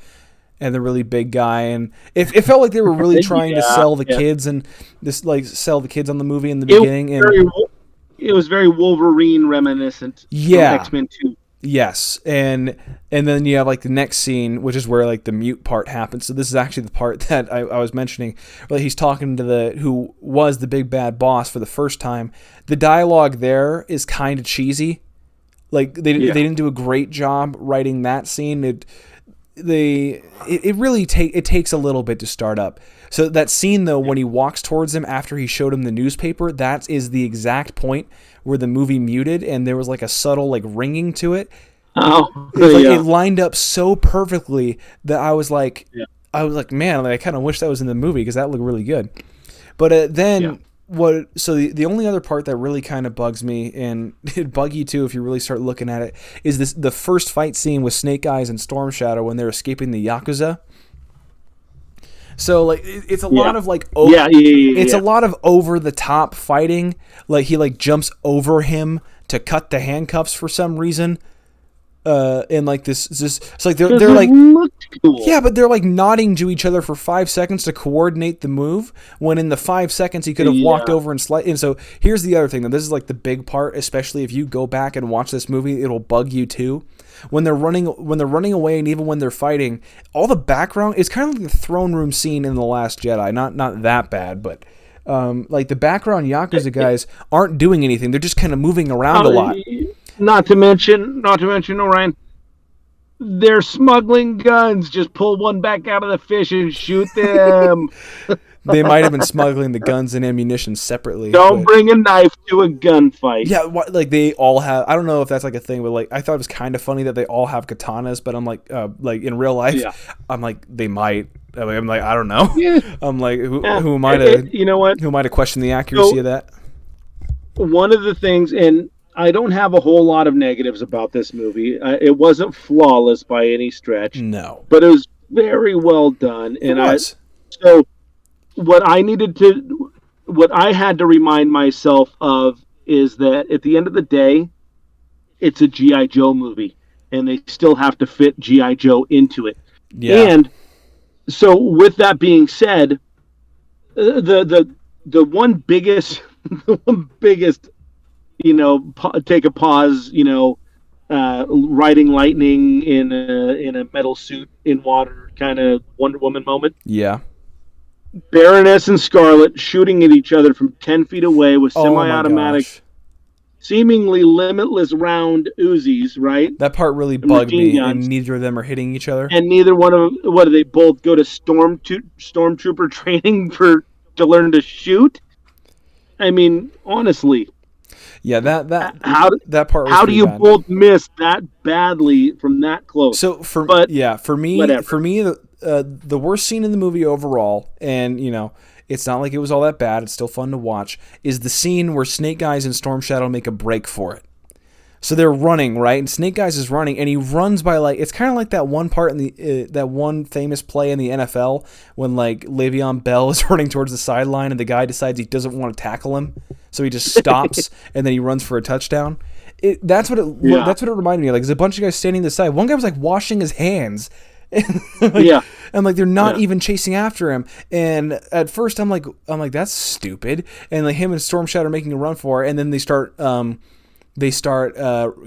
and the really big guy, and it felt like they were really trying to yeah, sell the yeah. kids and this like sell the kids on the movie in the It was beginning. And very, it was very Wolverine reminiscent from yeah, X-Men 2. Yes, and then you have like the next scene, which is where like the mute part happens. So this is actually the part that I was mentioning, where he's talking to the who was the big bad boss for the first time. The dialogue there is kind of cheesy. Like they didn't do a great job writing that scene. It really takes a little bit to start up. So that scene though, when he walks towards him after he showed him the newspaper, that is the exact point where the movie muted, and there was like a subtle like ringing to it. Oh, It lined up so perfectly that I was like, man, like, I kind of wish that was in the movie because that looked really good. But then what? So the only other part that really kind of bugs me, and it'd bug you too if you really start looking at it, is the first fight scene with Snake Eyes and Storm Shadow when they're escaping the Yakuza. So like it's a lot of like it's a lot of over the top fighting. Like he like jumps over him to cut the handcuffs for some reason. And like this it's like they're like cool. Yeah, but they're like nodding to each other for 5 seconds to coordinate the move, when in the 5 seconds he could have walked over and and so here's the other thing, and this is like the big part, especially if you go back and watch this movie, it'll bug you too. When they're running away, and even when they're fighting, all the background is kind of like the throne room scene in The Last Jedi. Not that bad, but like the background Yakuza guys aren't doing anything. They're just kind of moving around a lot. Not to mention, Orion, they're smuggling guns. Just pull one back out of the fish and shoot them. They might have been smuggling the guns and ammunition separately. Don't bring a knife to a gunfight. Yeah, like they all have. I don't know if that's like a thing, but like I thought it was kind of funny that they all have katanas. But I'm like in real life, I'm like they might. I'm like I don't know. Yeah. I'm like who am I to you know what? Who am I to question the accuracy of that? One of the things, and I don't have a whole lot of negatives about this movie. It wasn't flawless by any stretch. No, but it was very well done. And it was. So what I had to remind myself of is that at the end of the day, it's a G.I. Joe movie, and they still have to fit G.I. Joe into it. Yeah. And so with that being said, the one biggest take a pause, riding lightning in a metal suit in water kind of Wonder Woman moment. Yeah. Baroness and Scarlet shooting at each other from 10 feet away with semi-automatic, seemingly limitless round Uzis, right? That part really bugged me, and neither of them are hitting each other. And neither one of them, what do they both go to stormtrooper training to learn to shoot? I mean, honestly. Yeah, that part was how do you bad. Both miss that badly from that close? So for me, the worst scene in the movie overall, and it's not like it was all that bad, it's still fun to watch, is the scene where Snake Eyes and Storm Shadow make a break for it. So they're running, right? And Snake Eyes is running, and he runs by it's kind of like that one part in the that one famous play in the NFL when Le'Veon Bell is running towards the sideline, and the guy decides he doesn't want to tackle him, so he just stops and then he runs for a touchdown. That's what it reminded me of. There's a bunch of guys standing to the side. One guy was washing his hands. And they're not even chasing after him. And at first I'm like that's stupid. And him and Storm Shadow are making a run for it, and then they start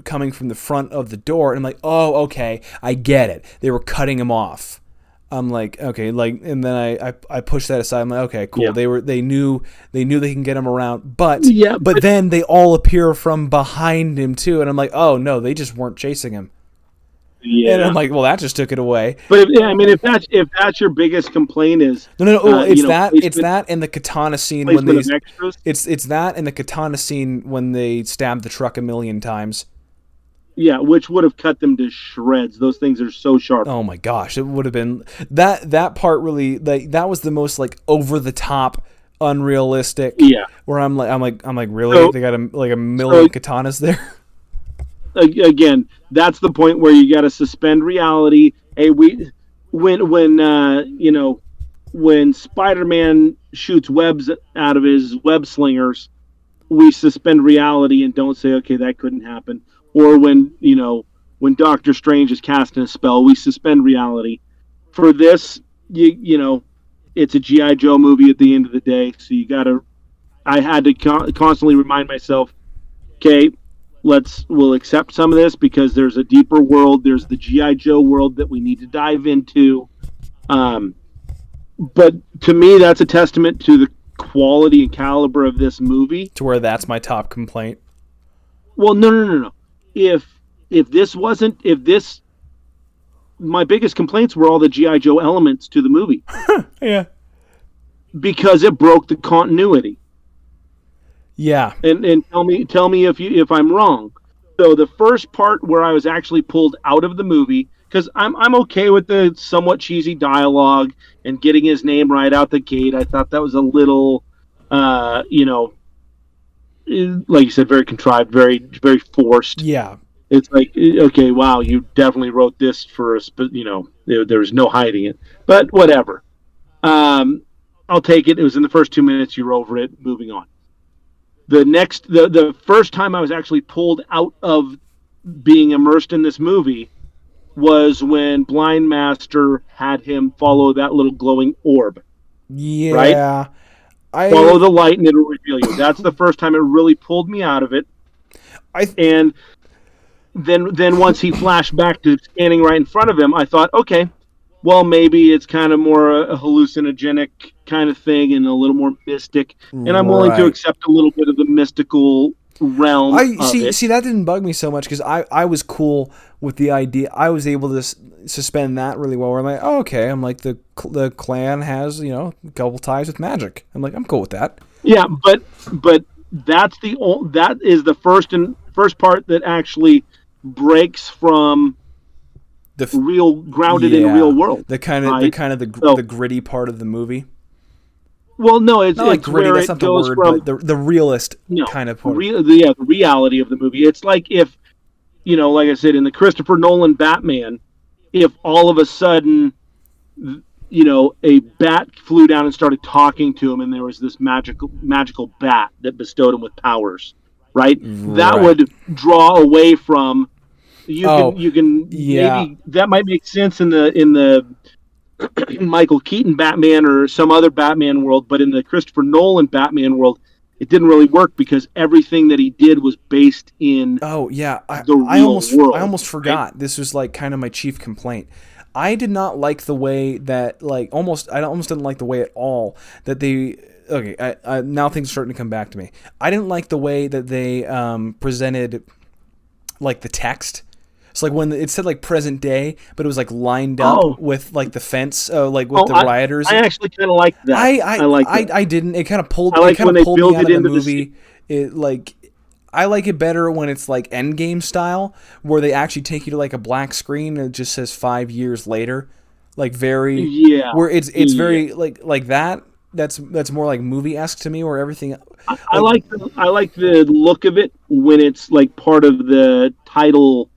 coming from the front of the door, and I'm like, oh, okay, I get it. They were cutting him off. I'm like, okay, and then I pushed that aside. I'm like, okay, cool. Yeah. They knew they can get him around, but then they all appear from behind him too, and I'm like, oh no, they just weren't chasing him. Yeah. And I'm like, well, that just took it away. But if that's your biggest complaint is it's that and the katana scene when they it's that and the katana scene when they stabbed the truck 1,000,000 times. Yeah, which would have cut them to shreds. Those things are so sharp. Oh my gosh, it would have been that part really that was the most over the top, unrealistic. Yeah, where I'm like really, so, they got a million katanas there. Again, that's the point where you got to suspend reality. Hey, when Spider-Man shoots webs out of his web slingers, we suspend reality and don't say, okay, that couldn't happen. Or when Doctor Strange is casting a spell, we suspend reality. For this, it's a G.I. Joe movie at the end of the day, so I had to constantly remind myself, okay, we'll accept some of this because there's a deeper world. There's the G.I. Joe world that we need to dive into. Um, but to me, that's a testament to the quality and caliber of this movie. To where that's my top complaint. Well, no. If this wasn't, if this, my biggest complaints were all the G.I. Joe elements to the movie. Yeah. Because it broke the continuity. Yeah. And tell me if I'm wrong. So the first part where I was actually pulled out of the movie, because I'm okay with the somewhat cheesy dialogue and getting his name right out the gate. I thought that was a little, like you said, very contrived, very very forced. Yeah. It's like, okay, wow, you definitely wrote this for there was no hiding it. But whatever. I'll take it. It was in the first 2 minutes. You're over it. Moving on. The first time I was actually pulled out of being immersed in this movie was when Blind Master had him follow that little glowing orb. Yeah. Right? Follow the light and it'll reveal you. That's the first time it really pulled me out of it. And then once he flashed back to standing right in front of him, I thought, okay, well, maybe it's kind of more a hallucinogenic kind of thing and a little more mystic. And I'm willing to accept a little bit of the mystical realm of it. See, that didn't bug me so much because I was cool with the idea. I was able to suspend that really well. Where I'm like, oh, okay. I'm like, the clan has, a couple ties with magic. I'm like, I'm cool with that. Yeah, but that is the first part that actually breaks from the real grounded in the real world. The gritty part of the movie. Well, no, it's not like it's gritty. Where that's it not the goes word, from, but the realist kind of part. The reality of the movie. It's like if, like I said, in the Christopher Nolan Batman, if all of a sudden, a bat flew down and started talking to him, and there was this magical bat that bestowed him with powers, right? That would draw away from. You can maybe that might make sense in the Michael Keaton Batman or some other Batman world, but in the Christopher Nolan Batman world, it didn't really work because everything that he did was based in the real world. I almost forgot. Right? This was like kind of my chief complaint. I did not like the way that I almost didn't like the way at all that they. Okay, now things are starting to come back to me. I didn't like the way that they presented like the text. It's like when it said like present day, but it was like lined up with like the fence, the rioters. I actually kind of liked that. I didn't. It kind of pulled. It kind of pulled me out of the movie. I like it better when it's like Endgame style, where they actually take you to like a black screen and it just says 5 years later, like very where it's very like that. That's more like movie-esque to me, where everything. I like the look of it when it's like part of the title.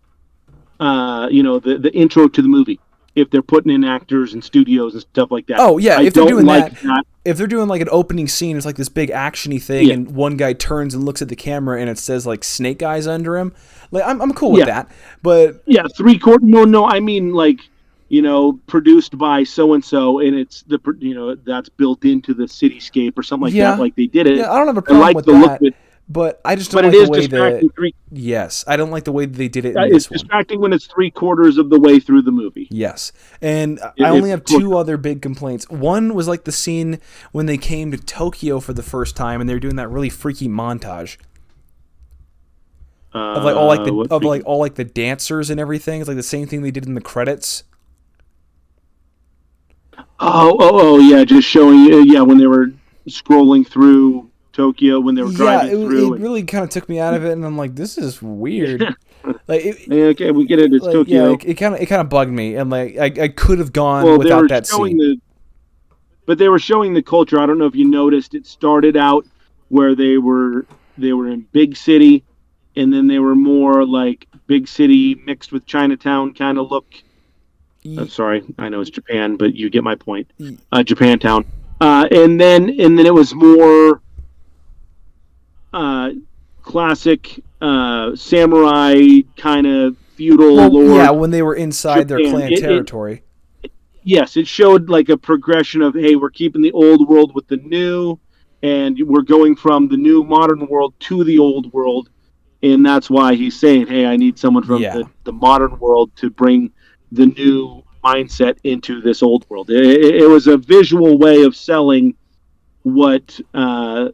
The intro to the movie, if they're putting in actors and studios and stuff like that. Oh yeah, if they're doing that, if they're doing like an opening scene, it's like this big actiony thing, and one guy turns and looks at the camera, and it says like Snake Eyes under him. Like I'm cool with that, but 3/4. No, I mean like produced by so and so, and it's that's built into the cityscape or something like that. Like they did it. Yeah, I don't have a problem with that. Look of it. But I just don't like the way that. Yes, I don't like the way that they did it. It's distracting when it's 3/4 of the way through the movie. Yes, and I only have two other big complaints. One was like the scene when they came to Tokyo for the first time, and they were doing that really freaky montage of all the dancers and everything. It's like the same thing they did in the credits. Oh yeah, just showing you. when they were scrolling through Tokyo when they were driving through. It really kind of took me out of it, and I'm like, this is weird. Okay, we get it. It's Tokyo. Yeah, it kind of bugged me, and like I could have gone without that scene. But they were showing the culture. I don't know if you noticed. It started out where they were in big city, and then they were more like big city mixed with Chinatown kind of look. I'm sorry, I know it's Japan, but you get my point. Japantown, and then it was more. Classic samurai kind of feudal lord. Yeah, when they were inside their clan territory. Yes, it showed like a progression of, hey, we're keeping the old world with the new, and we're going from the new modern world to the old world. and that's why he's saying, "Hey, I need someone from Yeah. the modern world to bring the new mindset into this old world." It was a visual way of selling what the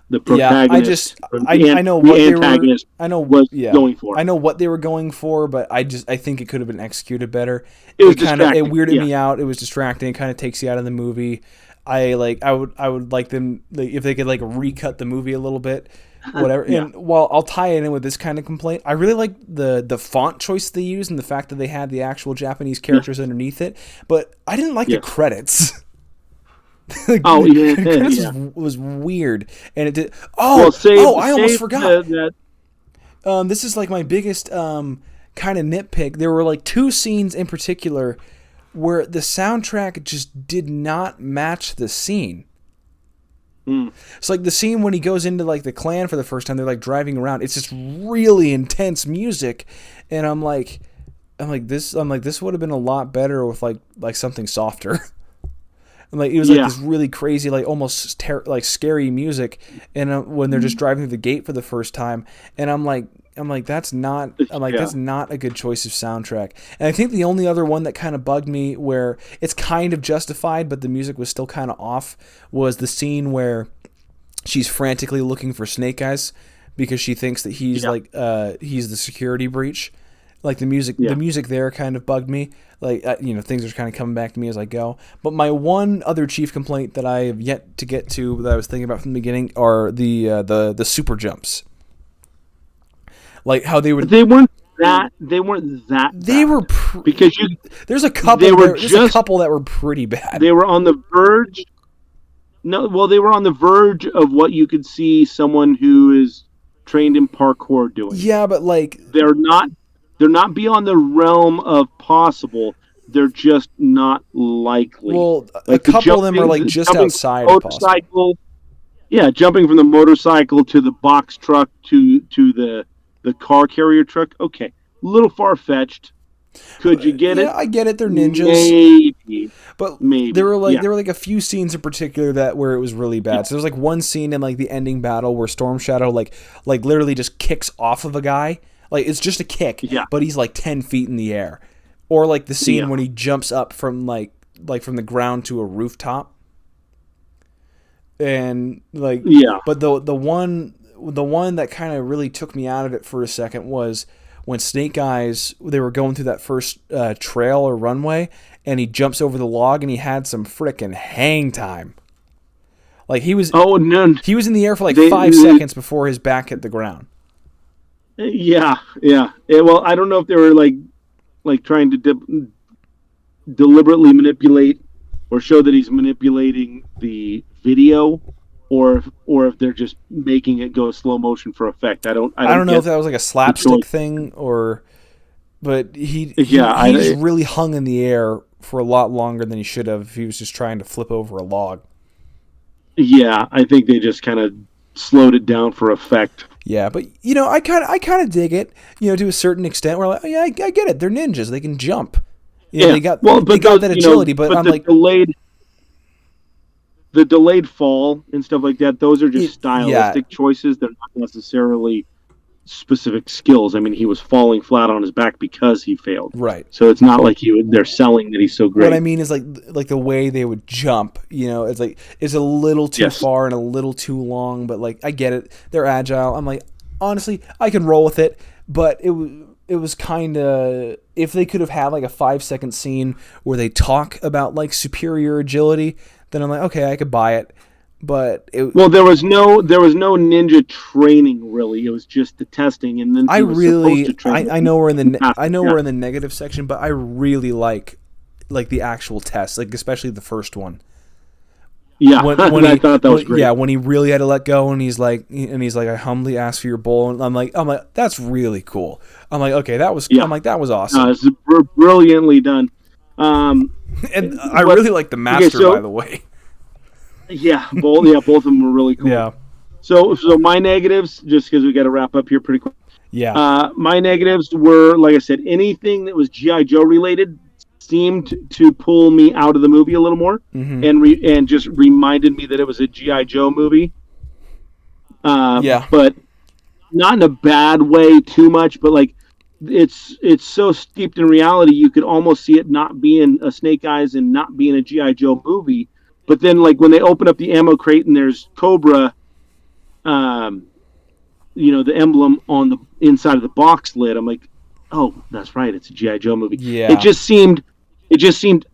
Yeah, protagonist or I know the what they were antagonist was yeah. going for. I know what they were going for, but I think it could have been executed better. It was It distracting. weirded Yeah, me out. It was distracting. It kind of takes you out of the movie. I would like them, like, if they could like recut the movie a little bit, whatever. yeah, And while I'll tie it in with this kind of complaint, I really like the font choice they used and the fact that they had the actual Japanese yes, characters underneath it. But I didn't like the yes. credits. Oh yeah, The credits yeah. was weird, and it did. Well, I almost save forgot. that. This is like my biggest kind of nitpick. There were like two scenes in particular where the soundtrack just did not match the scene. Mm, It's like the scene when he goes into like the clan for the first time. They're like driving around. It's just really intense music, and I'm like this would have been a lot better with like something softer. And like it was like yeah, this really crazy, like almost like scary music, and when they're just driving through the gate for the first time, and yeah. that's not a good choice of soundtrack. And I think the only other one that kind of bugged me, where it's kind of justified but the music was still kind of off, was the scene where she's frantically looking for Snake Eyes because she thinks that he's Yeah, he's the security breach. Like the yeah. music there kind of bugged me. Like things are kind of coming back to me as I go. But my one other chief complaint that I have yet to get to, that I was thinking about from the beginning, are the super jumps. Like how they would They weren't that. They weren't that they were bad because you. there's a They couple were there's a just. couple that were pretty bad. They were on the verge. No, well, they were on the verge of what you could see someone who is trained in parkour doing. Yeah, but like, They're not. They're not beyond the realm of possible. They're just not likely. well, a Like the couple of them are jumping, like the just jumping from outside the of possible. motorcycle. Yeah, jumping from the motorcycle to the box truck to the car carrier truck. Okay, a little far fetched. Could you get Yeah, it? I get it. They're ninjas. Maybe, But maybe. Yeah, there were like a few scenes in particular that where it was really bad. So there was like one scene in like the ending battle where Storm Shadow like literally just kicks off of a guy. Like it's just a kick, yeah, but he's like 10 feet in the air. Or like the scene yeah, when he jumps up from like from the ground to a rooftop. And like, yeah. but the one that kind of really took me out of it for a second was when Snake Eyes, they were going through that first trail or runway, and he jumps over the log and he had some frickin' hang time. Like Oh no, he was in the air for like they, 5 seconds before his back hit the ground. yeah, yeah. Well, I don't know if they were like trying to deliberately manipulate or show that he's manipulating the video, or if they're just making it go slow motion for effect. I I don't don't know if get that was like a the choice. slapstick thing or, but Yeah, he just really hung in the air for a lot longer than he should have if he was just trying to flip over a log. yeah. I think they just kind of slowed it down for effect. Yeah, but I kind of dig it. To a certain extent. We're like, oh yeah, I get it. They're ninjas. They can jump. Yeah. Well, They but got those, that agility. But but I'm like, the delayed fall and stuff like that. Those are just yeah, stylistic choices. They're not necessarily specific skills. I mean, he was falling flat on his back because he failed. right. So it's not like they're selling that he's so What I great. mean is like the way they would jump. It's like it's a little too Yes. far and a little too long. But like I get it. They're agile. I'm like, honestly, I can roll with it. But it was kind of, if they could have had like a 5 second scene where they talk about like superior agility, then I'm like, okay, I could buy it. But Well, there was no ninja training really. It was just the testing, and then he was supposed to train. I know we're in the After, I know yeah. we're in the negative section, but I really like the actual test, like especially the first one. Yeah, When I thought that was great. yeah, when he really had to let go, and he's like, I humbly ask for your bowl, and I'm like, that's really cool. I'm like, okay, Yeah. I'm like, that was awesome. It's brilliantly done. Um, And I but- really like the master, so- by the way. both of them were really cool. Yeah, So my negatives, just because we got to wrap up here pretty quick. yeah, My negatives were, like I said, anything that was G.I. Joe related seemed to pull me out of the movie a little more, and just reminded me that it was a G.I. Joe movie. Yeah. But not in a bad way too much, but like it's so steeped in reality, you could almost see it not being a Snake Eyes and not being a GI Joe movie. But then, like when they open up the ammo crate and there's Cobra, um, the emblem on the inside of the box lid, I'm like, oh, that's right, it's a GI Joe movie. It Yeah. just seemed, it just seemed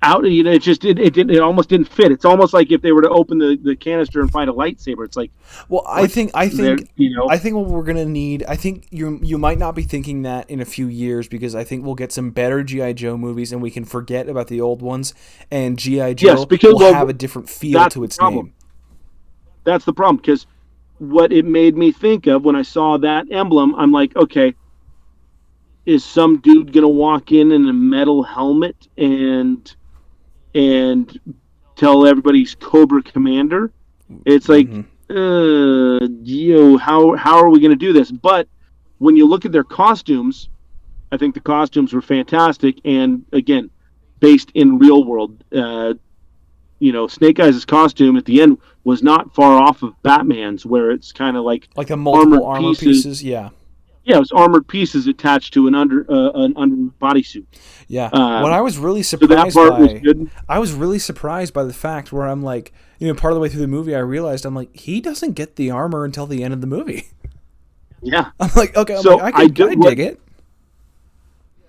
out. It almost didn't fit. It's almost like if they were to open the canister and find a lightsaber, it's like, Well, I what? think I They're, think you know, I think what we're gonna need. I think you might not be thinking that in a few years because I think we'll get some better GI Joe movies and we can forget about the old ones, and GI yes, Joe because will have a different feel that's to the its problem. name. That's the problem because what it made me think of when I saw that emblem, I'm like, okay, is some dude gonna walk in a metal helmet and tell everybody he's Cobra Commander? It's like, Hmm. how are we gonna do this? But when you look at their costumes, I think the costumes were fantastic, and again, based in real world. Snake Eyes' costume at the end was not far off of Batman's, where it's kind of like Like the multiple armored armor pieces. pieces. Yeah, Yeah, it was armored pieces attached to an under bodysuit. yeah. What Um, I was really so that surprised part was by, good. I was really surprised by the fact where I'm like, part of the way through the movie, I realized I'm like, he doesn't get the armor until the end of the movie. Yeah. I'm like, okay, So I dig it.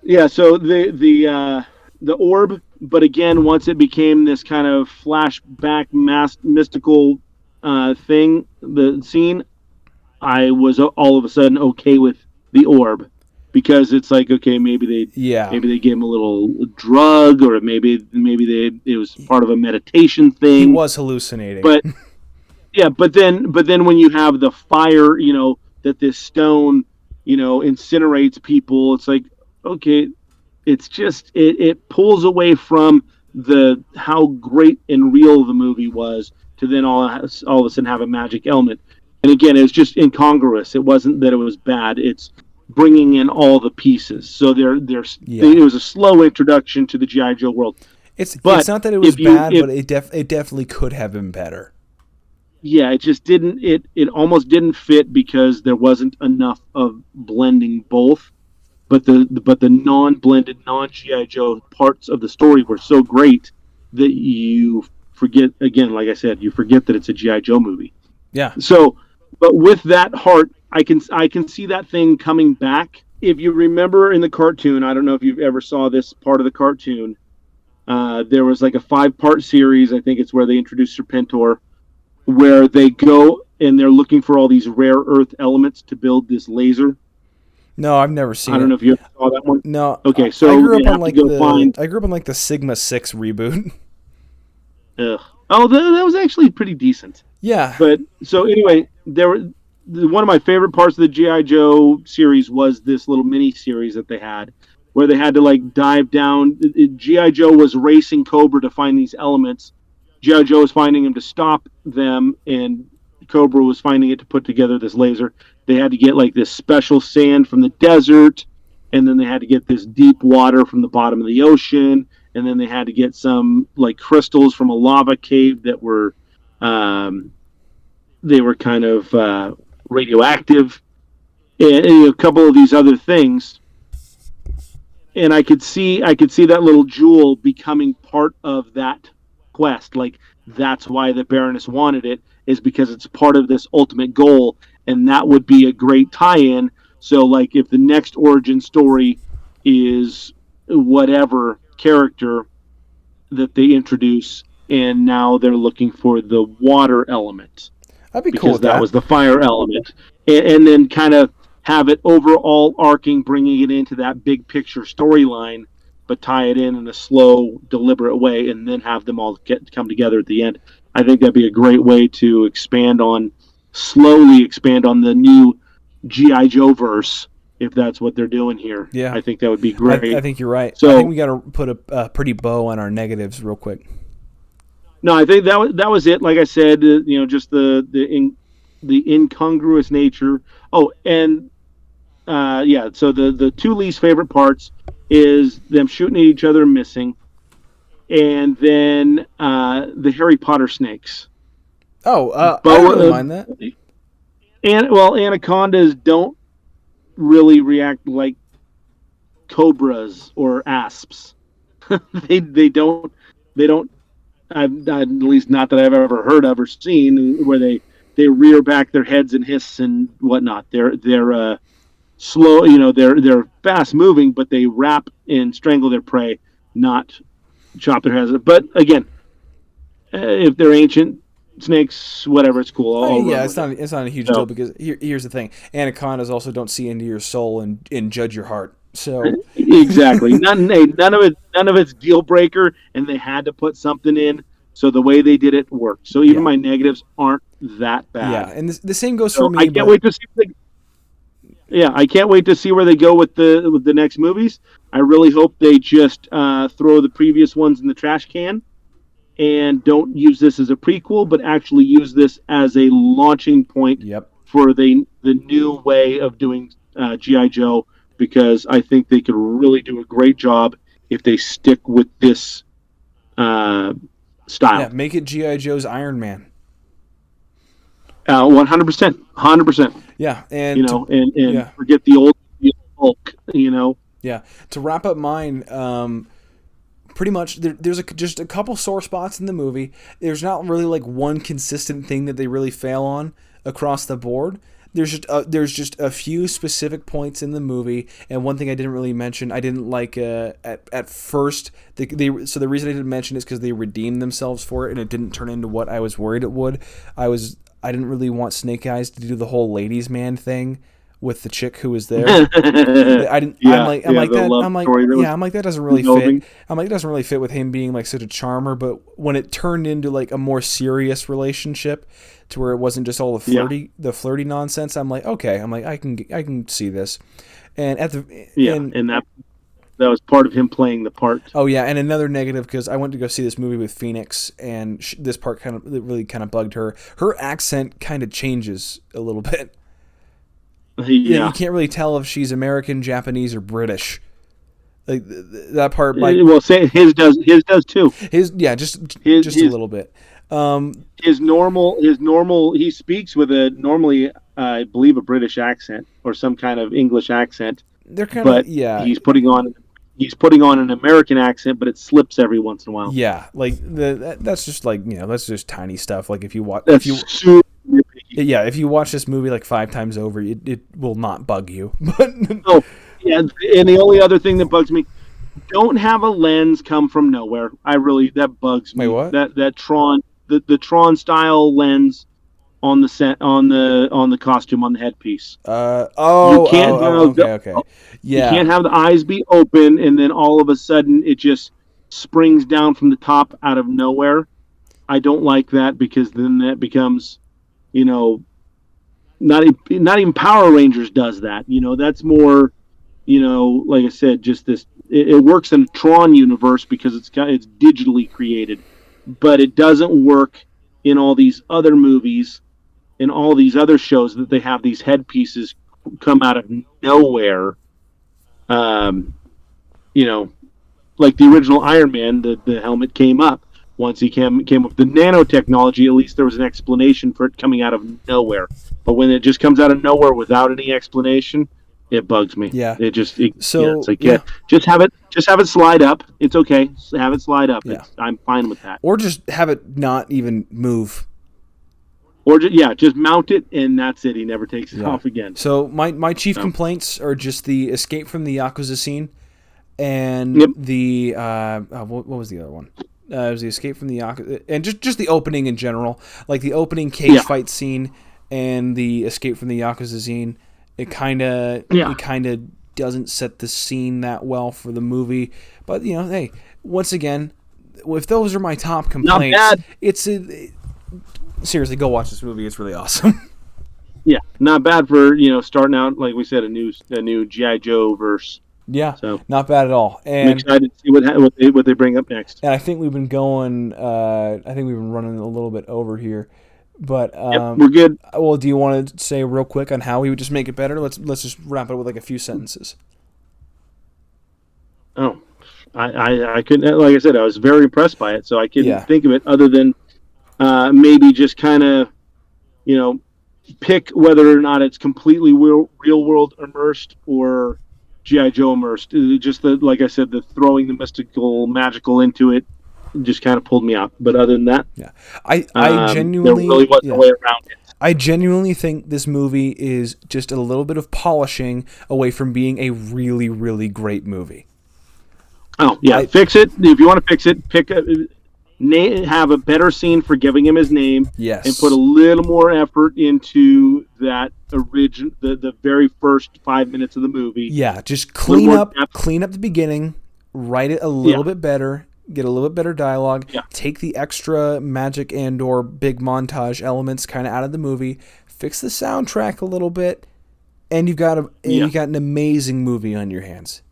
yeah. So the orb, but again, once it became this kind of flashback, mystical thing, the scene, I was all of a sudden okay with the orb because it's like, okay, Yeah, maybe they gave him a little drug, or maybe it was part of a meditation he thing. was hallucinating. But yeah, but then when you have the fire, that this stone, incinerates people, it's like, okay, it's just it pulls away from the how great and real the movie was to then all of a sudden have a magic element. And again, it was just incongruous. It wasn't that it was bad. It's bringing in all the pieces. So Yeah. it was a slow introduction to the GI Joe world. It's But not that it was if you bad, if but it definitely could have been better. yeah, it just didn't. It almost didn't fit because there wasn't enough of blending both. But the non-blended, non-GI Joe parts of the story were so great that you forget, again, like I said, you forget that it's a GI Joe movie. Yeah. So, but with that heart, I can see that thing coming back. If you remember in the cartoon, I don't know if you've ever saw this part of the cartoon. There was like a 5-part series. I think it's where they introduced Serpentor, where they go and they're looking for all these rare earth elements to build this laser. No, I've never I seen don't it. know if you ever saw that one. No, Okay, I so grew up you on have to like go find. the Sigma 6 reboot. Ugh. Oh, that was actually pretty decent. Yeah. But so anyway, one of my favorite parts of the GI Joe series was this little mini series that they had, where they had to like dive down. GI Joe was racing Cobra to find these elements. GI Joe was finding him to stop them, and Cobra was finding it to put together this laser. They had to get like this special sand from the desert, and then they had to get this deep water from the bottom of the ocean, and then they had to get some like crystals from a lava cave that were um, they were kind of radioactive, and a couple of these other things. And I could see that little jewel becoming part of that quest. Like that's why the Baroness wanted it, is because it's part of this ultimate goal, and that would be a great tie-in. So like if the next origin story is whatever character that they introduce, and now they're looking for the water element I'd be cool because with that that. was the fire element, and then kind of have it overall arcing, bringing it into that big picture storyline, but tie it in a slow, deliberate way, and then have them all come together at the end. I think that'd be a great way to slowly expand on the new GI Joe verse, if that's what they're doing here. Yeah. I think that would be I great. think you're right. I think So we got to put a pretty bow on our negatives real quick. no, I think that was it. Like I said, just the incongruous nature. Oh, and yeah. So the two least favorite parts is them shooting at each other and missing, and then the Harry Potter snakes. Oh, I don't really Boa, mind that. And well, anacondas don't really react like cobras or asps. They don't. At least not that I've ever heard of or seen where they rear back their heads and hiss and whatnot. They're slow. They're fast moving, but they wrap and strangle their prey, not chop their heads. But again, if they're ancient snakes, whatever, it's cool. I I'll mean, yeah, run with it. it's not a huge deal So because here's the thing: anacondas also don't see into your soul and judge your heart. So exactly, none of it's deal breaker, and they had to put something in. So the way they did it worked. So even yeah, my negatives aren't that yeah, bad. and the same goes for So I me. can't But wait to see. Yeah, I can't wait to see where they go with the next movies. I really hope they just throw the previous ones in the trash can and don't use this as a prequel, but actually use this as a launching point yep, for the new way of doing GI Joe. Because I think they could really do a great job if they stick with this uh, yeah, style. make it GI Joe's Iron Man. 100%, 100%. Yeah, You and to know, and yeah, forget the old Hulk. yeah, to wrap up mine. Pretty much there's just a couple sore spots in the movie. There's not really like one consistent thing that they really fail on across the board. There's just a few specific points in the movie, and one thing I didn't really mention, I didn't like at first. So the reason I didn't mention is because they redeemed themselves for it, and it didn't turn into what I was worried it would. I didn't really want Snake Eyes to do the whole ladies man thing with the chick who was there. I didn't. I'm Yeah, like. I'm yeah, like the that. love I'm like. story that Yeah. was I'm like that doesn't really fit. developing. I'm like it doesn't really fit with him being like such a charmer. But when it turned into like a more serious relationship, to where it wasn't just all Yeah, the flirty nonsense, I'm like, okay. I'm like I can see this. And at the yeah, and and that was part of him playing the part. oh yeah, and another negative because I went to go see this movie with Phoenix, and this part kind of it really kind of bugged her. Her accent kind of changes a little bit. Yeah, you Yeah. can't really tell if she's American, Japanese, or British. Like that part, like Well, say his does too. his, yeah, just a His little bit. Um, his normal he speaks with a normally I believe a British accent or some kind of English accent, they're kind of but yeah, he's putting on an American accent, but it slips every once in a while. yeah. Like that's just like that's just tiny stuff. Like if you watch That's super nitpicky. yeah, if you watch this movie like 5 times over, it will not bug you. But Oh, yeah, and the only other thing that bugs me, don't have a lens come from nowhere. That bugs wait, me. what? That Tron the Tron style lens on the set on the costume on the headpiece. You can't Okay, okay, you yeah, can't have the eyes be open and then all of a sudden it just springs down from the top out of nowhere. I don't like that because then that becomes, you know, not even Power Rangers does that. That's more, like I said, just this. It works in Tron universe because it's digitally created, but it doesn't work in all these other movies, in all these other shows that they have these headpieces come out of nowhere. Um, you know, like the original Iron Man, the helmet came up once he came with the nanotechnology. At least there was an explanation for it coming out of nowhere. But when it just comes out of nowhere without any explanation, it bugs me. yeah. It's So like, yeah, yeah, just have it slide up. It's okay. Have it slide up. yeah, I'm fine with that. or just have it not even move. Or just mount it and that's it. He never takes it Yeah. off again. So my chief So, complaints are just the escape from the Yakuza scene and yep. the what was the other one? It was the escape from the Yakuza and just the opening in general, like the opening cage Yeah. fight scene and the escape from the Yakuza scene. Yeah. It kind of doesn't set the scene that well for the movie. But hey, once again, if those are my top Not complaints, bad. seriously, go watch this movie. It's really awesome. Yeah. Not bad for, starting out, like we said, a new G.I. Joe verse. Yeah, So not bad at all. I'm excited to see what they bring up next. And I think we've been going. I think we've been running a little bit over here, but Yep, we're good. well, do you want to say real quick on how we would just make it better? Let's just wrap it up with like a few sentences. Oh, I couldn't. Like I said, I was very impressed by it, so I couldn't Yeah, think of it other than maybe just kind of, you know, pick whether or not it's completely real world immersed or G.I. Joe immersed. Just the, like I said, the throwing the mystical, magical into it just kind of pulled me out. But other than that, Yeah, I there really genuinely, wasn't a yeah, way around it. I genuinely think this movie is just a little bit of polishing away from being a really, really great movie. Oh yeah, I fix it if you want to fix it. Have a better scene for giving him his name, and put a Yes, little more effort into that the very first 5 minutes of the movie. yeah, just A little more depth. clean up the beginning, write it a Yeah, little bit better, get a little bit better dialogue, yeah, take the extra magic and or big montage elements kind of out of the movie, fix the soundtrack a little bit, and yeah, you got an amazing movie on your hands.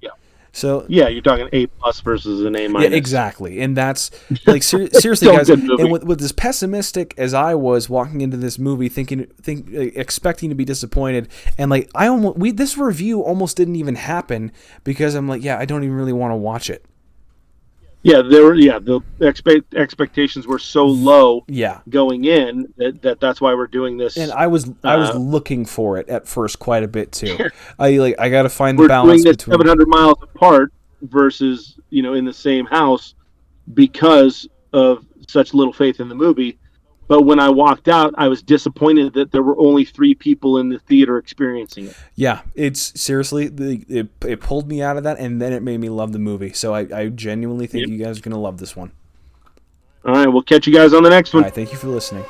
yeah, So yeah. You're talking A+ versus an A yeah, minus. exactly, and that's like seriously, Still a guys. good And movie. with as pessimistic as I was walking into this movie, expecting to be disappointed, and like I almost this review almost didn't even happen because I'm like, yeah, I don't even really want to watch it. Yeah, the expectations were so low Yeah, going in that's why we're doing and this. I was looking for it at first quite a bit too. I got to find the We're doing balance this between. 700 miles apart versus in the same house because of such little faith in the movie. But when I walked out, I was disappointed that there were only 3 people in the theater experiencing it. Yeah, it's seriously it pulled me out of that, and then it made me love the movie. So I genuinely think Yep. you guys are gonna love this one. All right, we'll catch you guys on the next All one. right, thank you for listening.